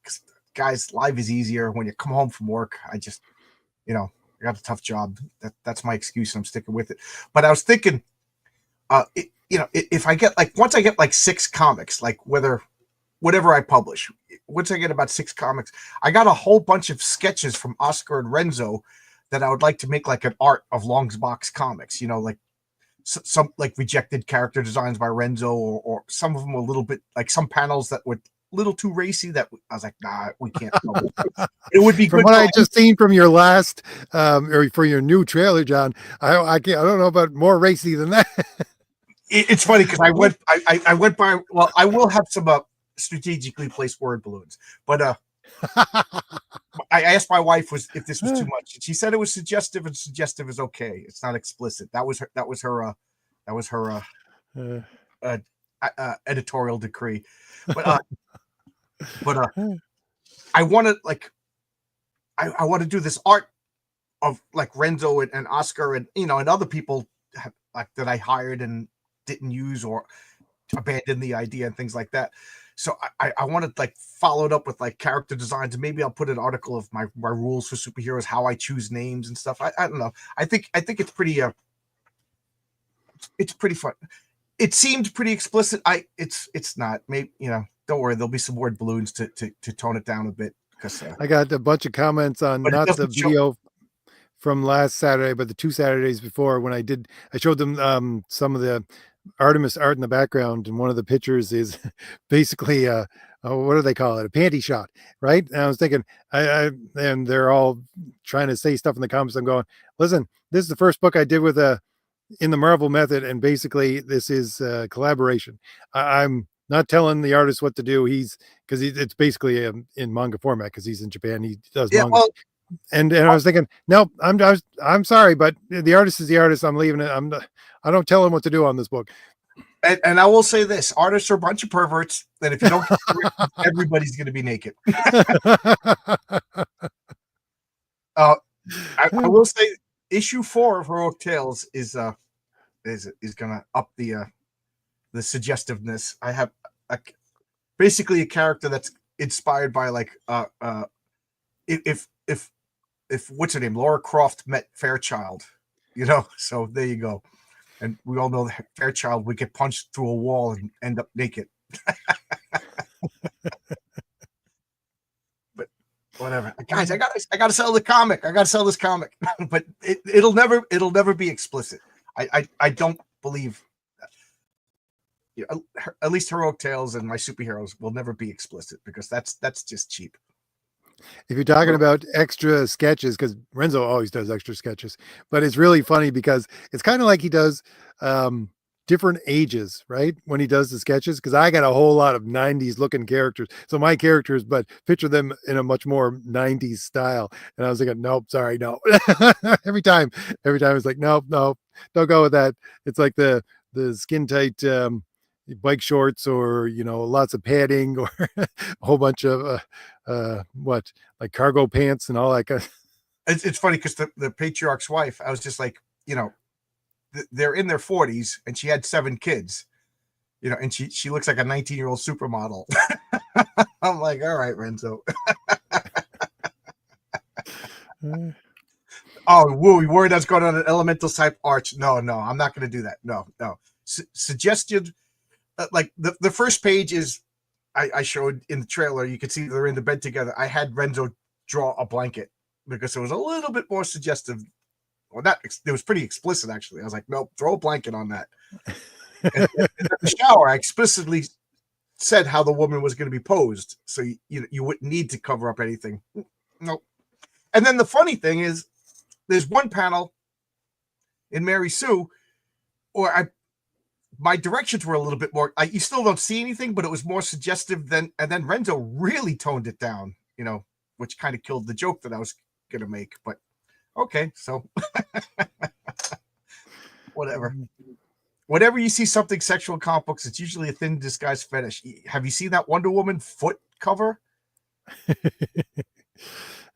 guys, live is easier when you come home from work. I just, I got a tough job. That's my excuse, and I'm sticking with it. But I was thinking, if I get once I get like 6 comics, like whatever I publish, once I get about 6 comics, I got a whole bunch of sketches from Oscar and Renzo that I would like to make like an art of Longbox comics, like some like rejected character designs by Renzo, or some of them a little bit like some panels that were a little too racy that I was like, nah, we can't. It would be From good. what I just seen from your last or for your new trailer, John, I can't, I don't know about more racy than that. It's funny because I went by. Well, I will have some strategically placed word balloons, but I asked my wife if this was too much. She said it was suggestive, and suggestive is okay. It's not explicit. That was her editorial decree. But I want to I want to do this art of like Renzo and Oscar and and other people like that I hired and didn't use or abandoned the idea and things like that. So I want to like follow it up with like character designs, and maybe I'll put an article of my rules for superheroes, how I choose names and stuff. I don't know. I think it's pretty fun. It seemed pretty explicit. It's not. Maybe don't worry. There'll be some word balloons to tone it down a bit, because I got a bunch of comments on not the video from last Saturday, but the 2 Saturdays before, when I showed them some of the Artemis art in the background, and one of the pictures is basically what do they call it? A panty shot, right? And I was thinking, and they're all trying to say stuff in the comments. I'm going, listen, this is the first book I did with in the Marvel method, and basically this is collaboration. I'm not telling the artist what to do. Because it's basically in manga format, because he's in Japan. He does manga. Well, and I was thinking, no, I'm sorry, but the artist is the artist. I'm leaving it. I don't tell him what to do on this book. And I will say this: artists are a bunch of perverts. That if you don't, everybody's going to be naked. I will say, issue 4 of Heroic Tales is going to up the suggestiveness. I have basically a character that's inspired by like if what's her name, Laura Croft met Fairchild, So there you go. And we all know that Fairchild would get punched through a wall and end up naked. But whatever, guys, I gotta sell the comic. I gotta sell this comic. But it'll never be explicit. I don't believe. At least Heroic Tales and my superheroes will never be explicit, because that's just cheap. If you're talking about extra sketches, because Renzo always does extra sketches, but it's really funny because it's kind of like he does different ages, right? When he does the sketches, because I got a whole lot of 90s looking characters. So my characters, but picture them in a much more 90s style. And I was like, nope, sorry, no. every time it's like, nope, no, don't go with that. It's like the skin tight bike shorts, or lots of padding, or a whole bunch of what, like cargo pants and all that kind of. It's funny because the patriarch's wife, I was just like, they're in their 40s and she had 7 kids, and she looks like a 19-year-old supermodel. I'm like, all right, Renzo. Oh, woo, word that's going on an elemental type arch. No, I'm not going to do that. No. Suggested, like the first page is, I showed in the trailer, you could see they're in the bed together. I had Renzo draw a blanket because it was a little bit more suggestive. Well, it was pretty explicit, actually. I was like, nope, throw a blanket on that. And in the shower, I explicitly said how the woman was going to be posed, so you wouldn't need to cover up anything. Nope. And then the funny thing is, there's one panel in Mary Sue, my directions were a little bit more. You still don't see anything, but it was more suggestive and then Renzo really toned it down, which kind of killed the joke that I was going to make. But okay, so whatever. Whenever you see something sexual in comic books, it's usually a thin disguised fetish. Have you seen that Wonder Woman foot cover?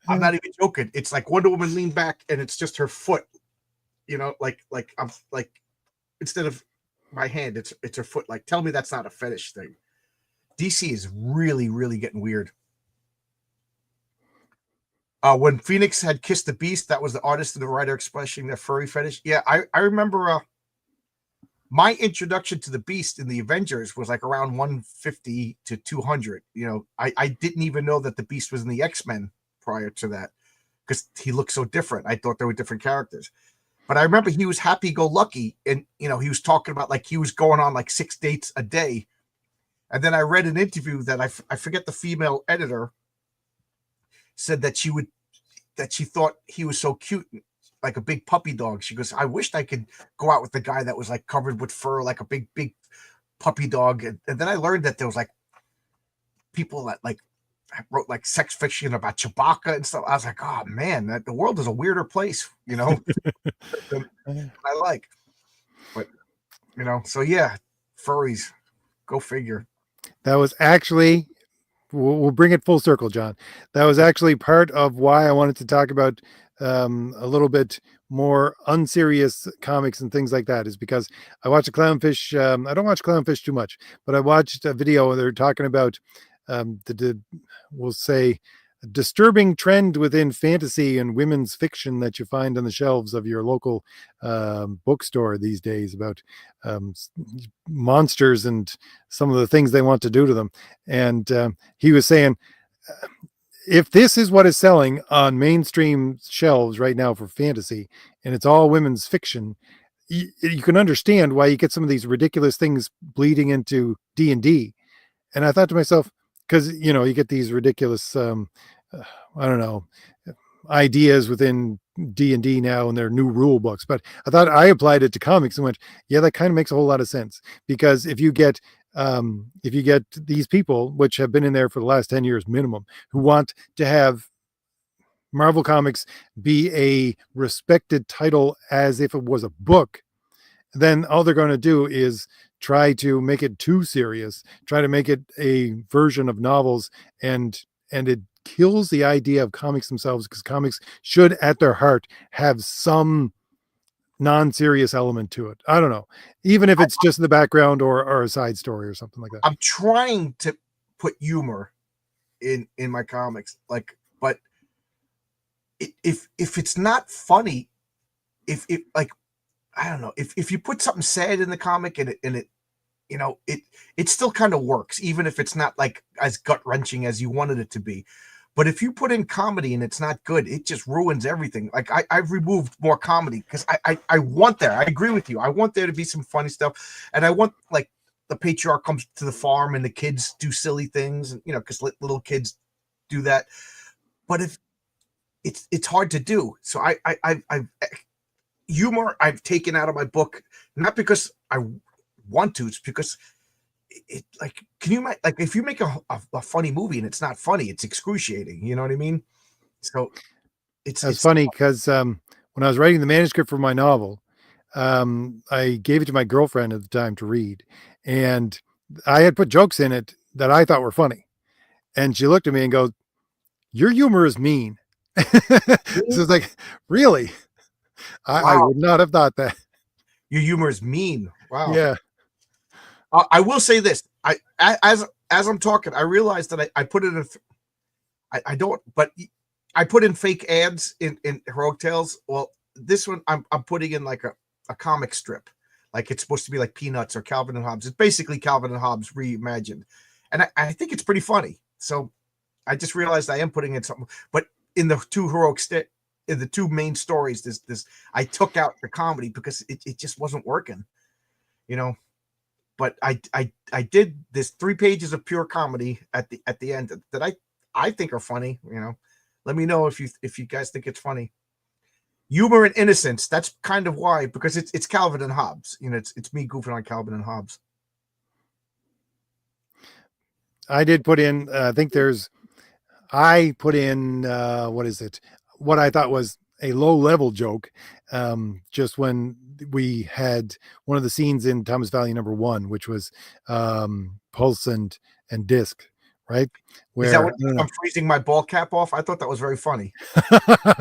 I'm not even joking. It's like Wonder Woman leaned back and it's just her foot, like I'm like, instead of my hand, it's her foot. Like, tell me that's not a fetish thing. DC is really, really getting weird. When Phoenix had kissed the Beast, that was the artist and the writer expressing their furry fetish. Yeah, I remember my introduction to the Beast in the Avengers was like around 150 to 200. I didn't even know that the Beast was in the X-Men prior to that, because he looked so different. I thought they were different characters. But I remember he was happy-go-lucky, and he was talking about like he was going on like 6 dates a day. And then I read an interview that I forget the female editor said that she thought he was so cute, like a big puppy dog. She goes, I wished I could go out with the guy that was like covered with fur, like a big puppy dog. And then I learned that there was like people that like wrote like sex fiction about Chewbacca and stuff. I was like, oh man, the world is a weirder place, than I like. But so yeah, furries, go figure. That was actually, we'll bring it full circle, John. That was actually part of why I wanted to talk about a little bit more unserious comics and things like that, is because I watched a Clownfish. I don't watch Clownfish too much, but I watched a video where they're talking about we'll say, disturbing trend within fantasy and women's fiction that you find on the shelves of your local bookstore these days, about monsters and some of the things they want to do to them. And he was saying, if this is what is selling on mainstream shelves right now for fantasy, and it's all women's fiction, you can understand why you get some of these ridiculous things bleeding into D&D. And I thought to myself, because you get these ridiculous I don't know, ideas within D&D now and their new rule books, but I thought I applied it to comics and went, yeah, that kind of makes a whole lot of sense. Because if you get these people, which have been in there for the last 10 years minimum, who want to have Marvel Comics be a respected title as if it was a book, then all they're going to do is try to make it too serious, try to make it a version of novels, and it kills the idea of comics themselves, because comics should at their heart have some non-serious element to it. I don't know, even if it's just in the background or a side story or something like that. I'm trying to put humor in my comics, like, but if it's not funny, if like I don't know, if you put something sad in the comic and it it still kind of works, even if it's not like as gut wrenching as you wanted it to be. But if you put in comedy and it's not good, it just ruins everything. Like I've removed more comedy because I want there. I agree with you. I want there to be some funny stuff, and I want like the patriarch comes to the farm and the kids do silly things, and because little kids do that. But if it's hard to do, so I've humor I've taken out of my book, not because I want to, it's because it like can you like if you make a funny movie and it's not funny, it's excruciating. You know what I mean? So That's it's funny because when I was writing the manuscript for my novel, I gave it to my girlfriend at the time to read, and I had put jokes in it that I thought were funny, and she looked at me and goes, "Your humor is mean." So it's like, really? I wow. would not have thought that. Your humor is mean. Wow. Yeah. I will say this. As I'm talking, I realized that I put it in. I don't, but I put in fake ads in Heroic Tales. Well, this one I'm putting in like a comic strip, like it's supposed to be like Peanuts or Calvin and Hobbes. It's basically Calvin and Hobbes reimagined, and I think it's pretty funny. So I just realized I am putting in something, but in the two in the two main stories, this I took out the comedy because it just wasn't working, you know. But I did this 3 pages of pure comedy at the end that I think are funny. Let me know if you guys think it's funny. Humor and innocence. That's kind of why, because it's Calvin and Hobbes. It's me goofing on Calvin and Hobbes. I did put in, I put in, what is it? What I thought was a low level joke. Just when we had one of the scenes in Thomas Valley #1, which was Pulse and Disc, right? Is that Where what I'm freezing my ball cap off? I thought that was very funny.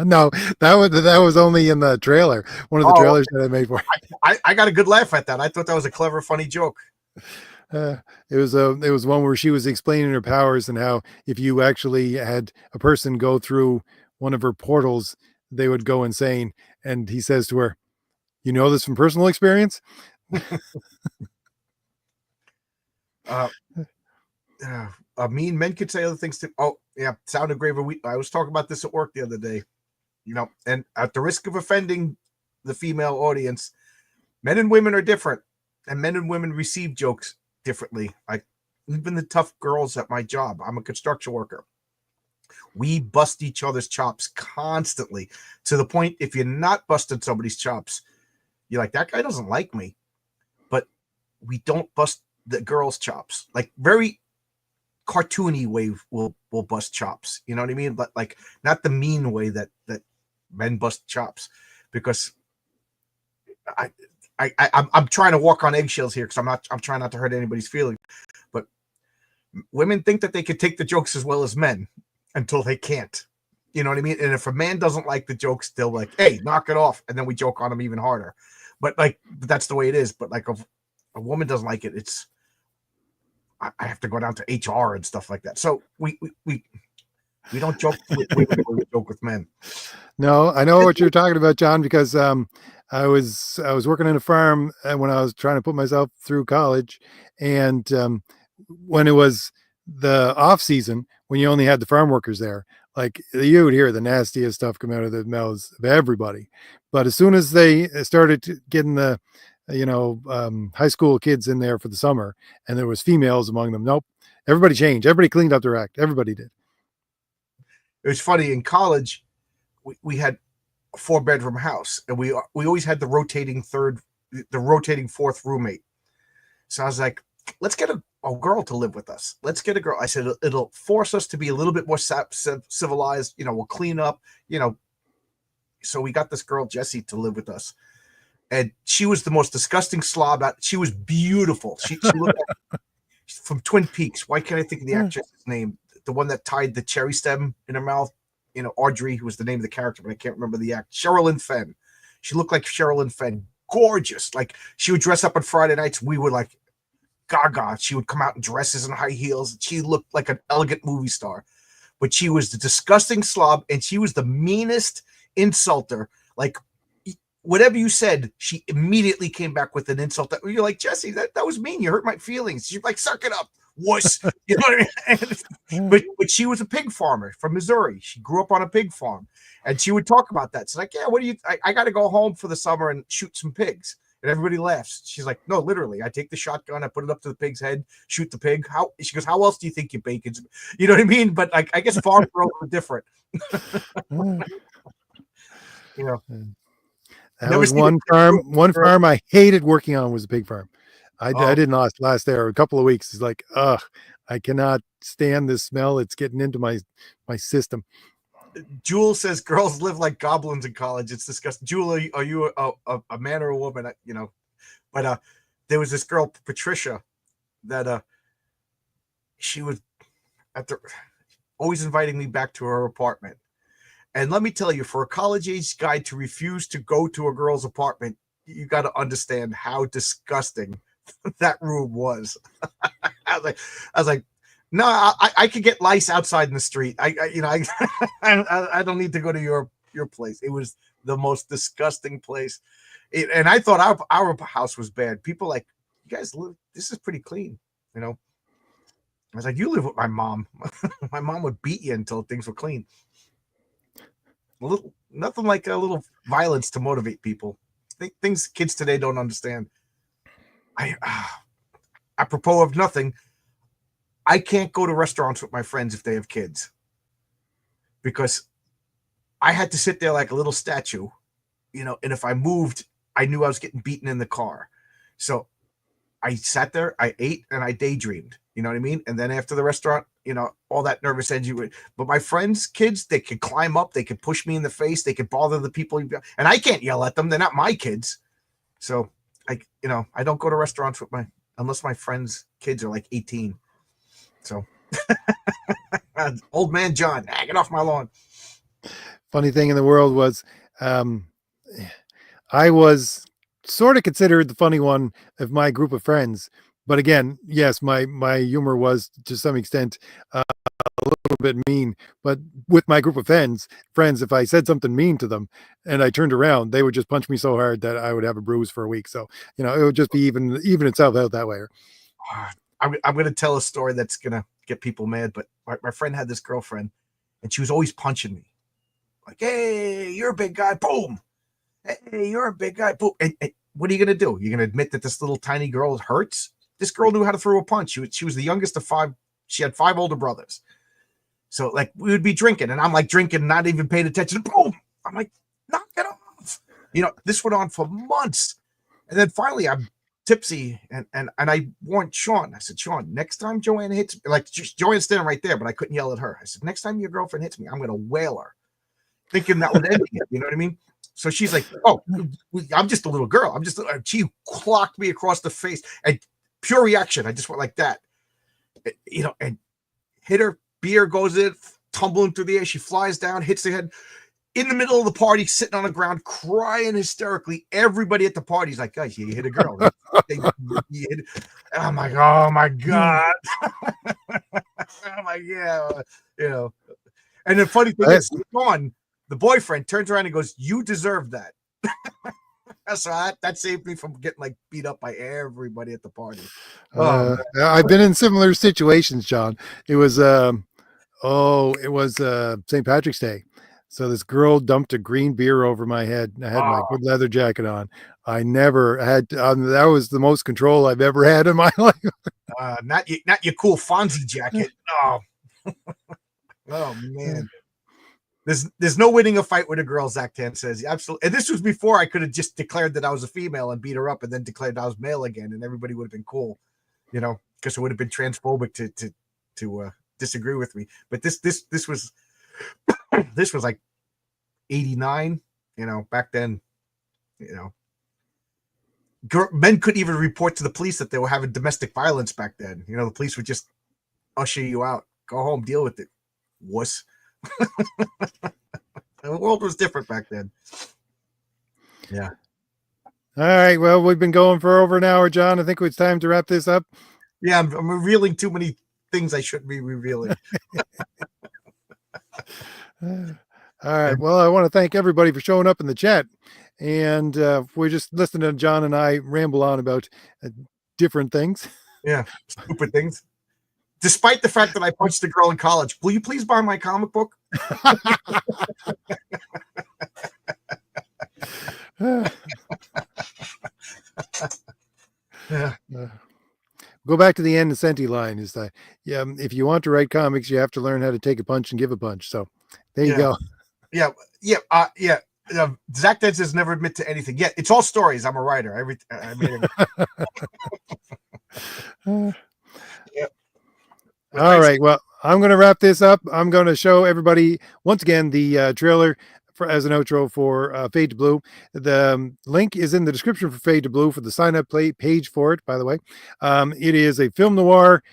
no, that was only in the trailer, one of the Oh, trailers that I made for it. I got a good laugh at that. I thought that was a clever, funny joke. It was one where she was explaining her powers and how if you actually had a person go through one of her portals, they would go insane. And he says to her, "You know this from personal experience?" Uh, Mean men could say other things too. Oh, yeah, sound engraver. I was talking about this at work the other day. And at the risk of offending the female audience, men and women are different, and men and women receive jokes differently. Like even the tough girls at my job. I'm a construction worker. We bust each other's chops constantly, to the point if you're not busting somebody's chops, you're like, that guy doesn't like me. But we don't bust the girls' chops. Like very cartoony way will bust chops. You know what I mean? But like not the mean way that men bust chops, because I'm trying to walk on eggshells here because I'm trying not to hurt anybody's feelings. But women think that they could take the jokes as well as men until they can't. You know what I mean? And if a man doesn't like the jokes, they'll like, hey, knock it off, and then we joke on them even harder. But that's the way it is. But like if a woman doesn't like it, I have to go down to HR and stuff like that. So we don't joke with women, we joke with men. No, I know what you're talking about, John, because I was working on a farm when I was trying to put myself through college, and when it was the off season, when you only had the farm workers there, like you would hear the nastiest stuff come out of the mouths of everybody. But as soon as they started getting the high school kids in there for the summer, and there was females among them, nope, everybody changed. Everybody cleaned up their act. Everybody did. It was funny in college. We had a 4-bedroom house, and we always had the rotating fourth roommate. So I was like, let's get a girl to live with us. Let's get a girl. I said it'll force us to be a little bit more civilized. We'll clean up. So we got this girl Jessie to live with us, and she was the most disgusting slob. She was beautiful. She looked like from Twin Peaks. Why can't I think of the actress's name? The one that tied the cherry stem in her mouth. Audrey was the name of the character, but I can't remember the act. Sherilyn Fenn. She looked like Sherilyn Fenn. Gorgeous. Like she would dress up on Friday nights. We would like gaga. She would come out in dresses and high heels. She looked like an elegant movie star, but she was the disgusting slob, and she was the meanest insulter. Like whatever you said, she immediately came back with an insult that you're like, Jesse, that was mean. You hurt my feelings. She's like, suck it up, wuss. You know what I mean? But she was a pig farmer from Missouri. She grew up on a pig farm, and she would talk about that. It's like, yeah, what do you? I got to go home for the summer and shoot some pigs. And everybody laughs. She's like, no, literally, I take the shotgun, I put it up to the pig's head, shoot the pig. How? She goes, how else do you think your bacon's? You know what I mean? But like, I guess farm girls are different. You know. That was one farm I hated working on was a pig farm. I didn't last there a couple of weeks. It's like, ugh, I cannot stand this smell. It's getting into my system. Jewel says girls live like goblins in college. It's disgusting. Jewel, are you a man or a woman? You know, but there was this girl, Patricia, that she was always inviting me back to her apartment. And let me tell you, for a college-age guy to refuse to go to a girl's apartment, you got to understand how disgusting that room was. I was like, no, I could get lice outside in the street. I don't need to go to your place. It was the most disgusting place. And I thought our house was bad. People like, you guys live, this is pretty clean, you know. I was like, you live with my mom. My mom would beat you until things were clean. Nothing like a little violence to motivate people. Things kids today don't understand. Apropos of nothing, I can't go to restaurants with my friends if they have kids, because I had to sit there like a little statue, you know, and if I moved, I knew I was getting beaten in the car. So I sat there, I ate, and I daydreamed. You know what I mean? And then after the restaurant, you know, all that nervous energy. But my friends' kids, they could climb up, they could push me in the face, they could bother the people, and I can't yell at them. They're not my kids. So I don't go to restaurants with unless my friends' kids are like 18. So old man John, get off my lawn. Funny thing in the world was, I was sort of considered the funny one of my group of friends. But again, yes, my humor was to some extent a little bit mean. But with my group of friends, if I said something mean to them and I turned around, they would just punch me so hard that I would have a bruise for a week. So, you know, it would just be even itself out that way. I'm going to tell a story that's going to get people mad. But my friend had this girlfriend, and she was always punching me. Like, hey, you're a big guy. Boom. Hey, you're a big guy. Boom. And what are you going to do? You're going to admit that this little tiny girl hurts? This girl knew how to throw a punch. She was the youngest of 5. She had 5 older brothers. So, like, we would be drinking, and I'm, like, drinking, not even paying attention. Boom! I'm like, knock it off. You know, this went on for months. And then finally, I'm tipsy, and I warned Sean. I said, Sean, next time Joanne hits me, like, Joanne's standing right there, but I couldn't yell at her. I said, next time your girlfriend hits me, I'm going to wail her. Thinking that would end it, you know what I mean? So she's like, oh, I'm just a little girl. She clocked me across the face, and pure reaction. I just went like that, you know, and hit her. Beer goes in, tumbling through the air. She flies down, hits the head. In the middle of the party, sitting on the ground, crying hysterically. Everybody at the party's like, guys, you hit a girl. I'm like, oh my God. I'm like, yeah, you know. And the funny thing is, Sean, the boyfriend, turns around and goes, you deserve that. So that saved me from getting like beat up by everybody at the party. I've been in similar situations, John. It was St. Patrick's Day. So this girl dumped a green beer over my head. I had my good leather jacket on. I never had that was the most control I've ever had in my life. Not your cool Fonzie jacket. Oh. Oh man. There's no winning a fight with a girl, Zach Tan says. Absolutely. And this was before I could have just declared that I was a female and beat her up, and then declared I was male again, and everybody would have been cool, you know, because it would have been transphobic to disagree with me. But this was this was like 89, you know, back then, you know. Men couldn't even report to the police that they were having domestic violence back then. You know, the police would just usher you out. Go home, deal with it. Wuss. The world was different back then. Yeah. All right. Well, we've been going for over an hour, John. I think it's time to wrap this up. Yeah, I'm revealing too many things I shouldn't be revealing. All right. Well, I want to thank everybody for showing up in the chat. and we're just listening to John and I ramble on about different things. Yeah, stupid things. Despite the fact that I punched a girl in college, will you please buy my comic book? Yeah. Go back to the Ann Nesenti line is that, yeah, if you want to write comics, you have to learn how to take a punch and give a punch. So there you go. Yeah. Zach Dent says never admit to anything. Yeah, it's all stories. I'm a writer. I made it. Yeah. All right. Well, I'm going to wrap this up. I'm going to show everybody once again the trailer for as an outro for Fade to Blue. The link is in the description for Fade to Blue for the sign up page for it. By the way, it is a film noir.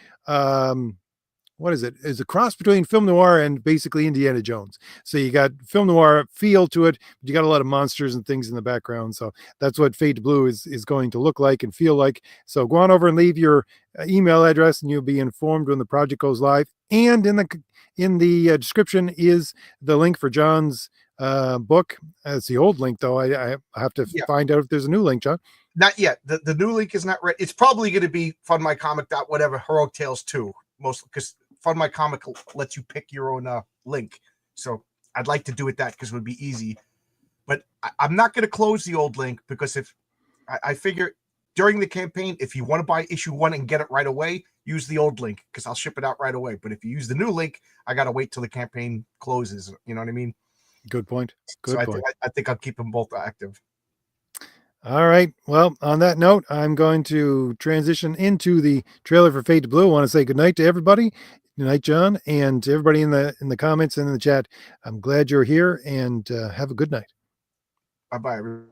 What is it? It's a cross between film noir and basically Indiana Jones. So you got film noir feel to it, but you got a lot of monsters and things in the background. So that's what Fade to Blue is going to look like and feel like. So go on over and leave your email address, and you'll be informed when the project goes live. And in the description is the link for John's book. It's the old link though. I have to find out if there's a new link, John. Not yet. The new link is not ready. It's probably going to be Fund My Comic whatever Heroic Tales 2, mostly because Fund My Comic lets you pick your own link. So I'd like to do it that because it would be easy. But I'm not going to close the old link because if I figure during the campaign, if you want to buy issue 1 and get it right away, use the old link because I'll ship it out right away. But if you use the new link, I got to wait till the campaign closes. You know what I mean? Good point. Good point. I think I'll keep them both active. All right. Well, on that note, I'm going to transition into the trailer for Fade to Blue. I want to say good night to everybody. Good night, John, and to everybody in the comments and in the chat. I'm glad you're here, and have a good night. Bye-bye, everybody.